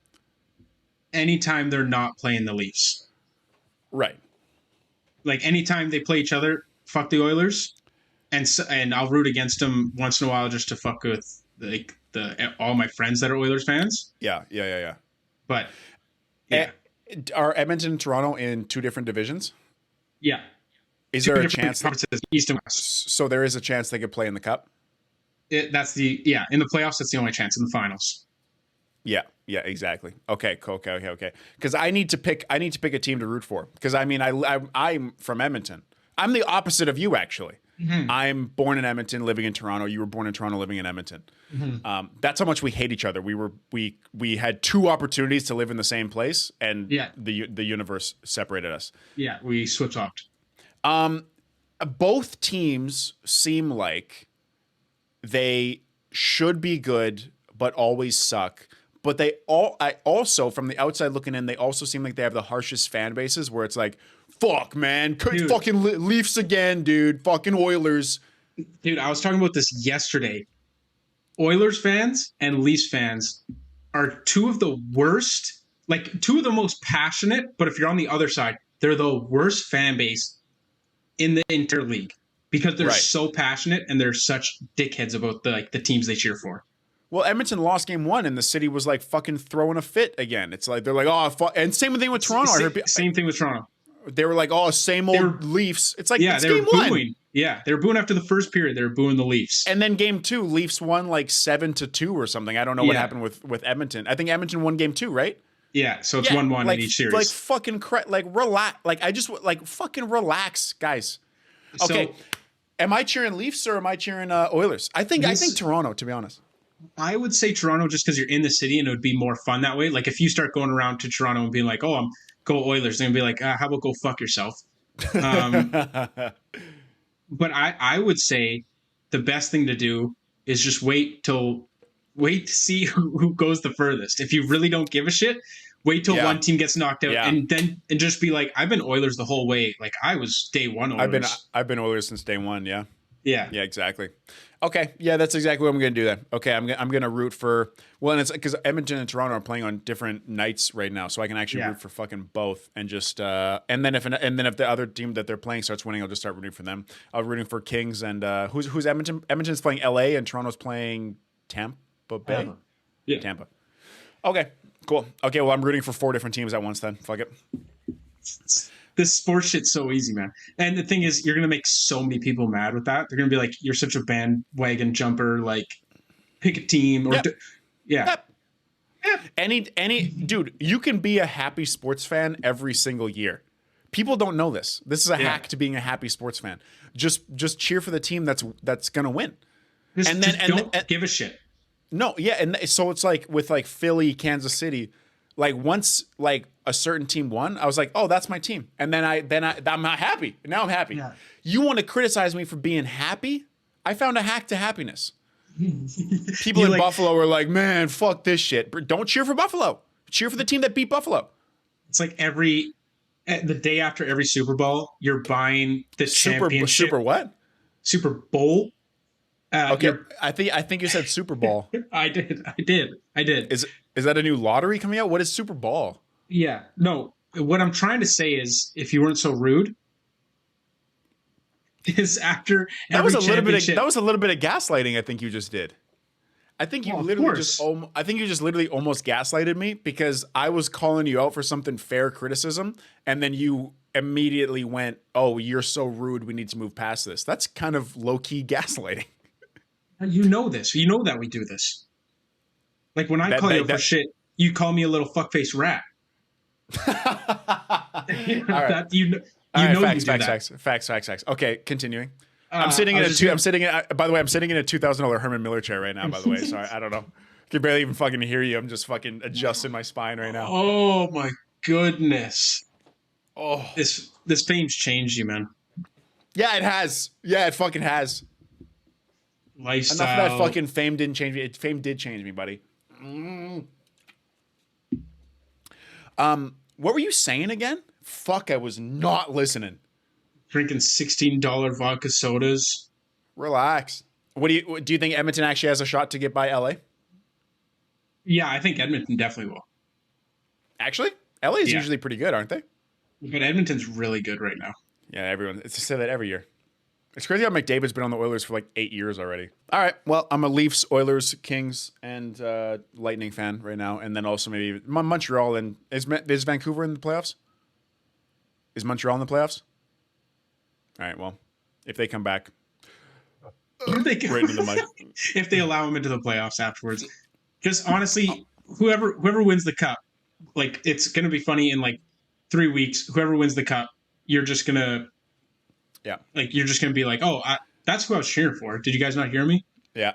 anytime they're not playing the Leafs. Right. Like anytime they play each other, fuck the Oilers, and I'll root against them once in a while just to fuck with like all my friends that are Oilers fans. Yeah. But yeah, are Edmonton and Toronto in 2 different divisions? Yeah. Is there a chance East and West? So there is a chance they could play in the Cup? In the playoffs, that's the only chance. In the finals. Yeah, exactly. Okay, cool. Okay. Because I need to pick a team to root for. Because I mean, I'm from Edmonton. I'm the opposite of you, actually. Mm-hmm. I'm born in Edmonton, living in Toronto. You were born in Toronto, living in Edmonton. Mm-hmm. That's how much we hate each other. We had 2 opportunities to live in the same place, and the universe separated us. Yeah, we switch-flopped. both teams seem like they should be good, but always suck. But I also, from the outside looking in, they also seem like they have the harshest fan bases where it's like, fuck, man, fucking Leafs again, dude, fucking Oilers. Dude, I was talking about this yesterday. Oilers fans and Leafs fans are two of the worst, like two of the most passionate, but if you're on the other side, they're the worst fan base in the entire league because they're so passionate and they're such dickheads about the teams they cheer for. Well, Edmonton lost game 1 and the city was like fucking throwing a fit again. It's like, they're like, oh, fuck. And same thing with Toronto. Same thing with Toronto. They were like, oh, same old Leafs. It's like, it's they were game booing. 1. Yeah, they were booing after the first period. They were booing the Leafs. And then game 2, Leafs won like 7-2 or something. I don't know what happened with Edmonton. I think Edmonton won game 2, right? Yeah, so it's 1-1 like, in each series. Like fucking relax. Like I just like fucking relax, guys. Okay, am I cheering Leafs or am I cheering Oilers? I think Toronto, to be honest. I would say Toronto just because you're in the city and it would be more fun that way. Like if you start going around to Toronto and being like, "Oh, I'm go Oilers," they're gonna be like, "How about go fuck yourself?" But I would say the best thing to do is just wait to see who goes the furthest. If you really don't give a shit, wait till one team gets knocked out and just be like, I've been Oilers the whole way. Like I was day one Oilers. I've been Oilers since day one. Yeah. Yeah. Yeah, exactly. Okay. Yeah, that's exactly what I'm going to do then. Okay. I'm going to root for, and it's because Edmonton and Toronto are playing on different nights right now. So I can actually root for fucking both and just, and then if the other team that they're playing starts winning, I'll just start rooting for them. I'll rooting for Kings and, who's Edmonton? Edmonton's playing LA and Toronto's playing Tampa Bay. Yeah. Tampa. Okay, cool. Okay. Well, I'm rooting for 4 different teams at once then. Fuck it. This sports shit's so easy, man. And the thing is, you're gonna make so many people mad with that. They're gonna be like, "You're such a bandwagon jumper. Like, pick a team." Or Yep. Any dude, you can be a happy sports fan every single year. People don't know this. This is a hack to being a happy sports fan. Just cheer for the team that's gonna win. Don't give a shit. No, yeah, and so it's like with like Philly, Kansas City. Like once like a certain team won, I was like, "Oh, that's my team." And then I'm not happy. Now I'm happy. Yeah. You want to criticize me for being happy? I found a hack to happiness. People in Buffalo were like, "Man, fuck this shit." Don't cheer for Buffalo. Cheer for the team that beat Buffalo. It's like the day after every Super Bowl, you're buying the championship. Super what? Super Bowl. Okay, I think you said Super Bowl. I did. Is that a new lottery coming out? What is Super Bowl? Yeah. No. What I'm trying to say is, if you weren't so rude, is after that was a little bit of gaslighting. I think you just did. I think you just literally almost gaslighted me because I was calling you out for something fair criticism, and then you immediately went, "Oh, you're so rude. We need to move past this." That's kind of low key gaslighting. You know this. You know that we do this. Like when I call you for shit, you call me a little fuckface rat. Right. You do Facts. Okay, continuing. I'm sitting in a $2,000 Herman Miller chair right now. By the way, sorry, I don't know. I can barely even fucking hear you. I'm just fucking adjusting my spine right now. Oh my goodness. Oh, this fame's changed you, man. Yeah, it has. Yeah, it fucking has. Lifestyle. Enough of that fucking fame didn't change me. Fame did change me, buddy. What were you saying again? Fuck, I was not listening. Drinking $16 vodka sodas. Relax. Do you think Edmonton actually has a shot to get by LA? Yeah, I think Edmonton definitely will. Actually, LA is usually pretty good, aren't they? But Edmonton's really good right now. Yeah, it's to say that every year. It's crazy how McDavid's been on the Oilers for like 8 years already. All right, well, I'm a Leafs, Oilers, Kings, and Lightning fan right now, and then also maybe Montreal. And is Vancouver in the playoffs? Is Montreal in the playoffs? All right, well, if they come back, right into the mud. If they allow them into the playoffs afterwards, because honestly, whoever wins the cup, like it's gonna be funny in like 3 weeks. Whoever wins the cup, you're just gonna. Yeah. Like, you're just going to be like, "Oh, that's who I was cheering for. Did you guys not hear me?" Yeah.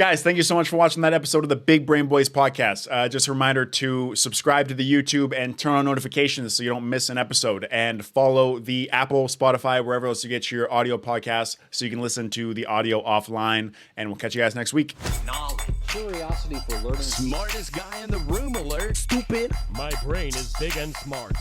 Guys, thank you so much for watching that episode of the Big Brain Boys podcast. Just a reminder to subscribe to the YouTube and turn on notifications so you don't miss an episode. And follow the Apple, Spotify, wherever else you get your audio podcasts so you can listen to the audio offline. And we'll catch you guys next week. Knowledge. Curiosity for learning. Smartest guy in the room alert. Stupid. My brain is big and smart.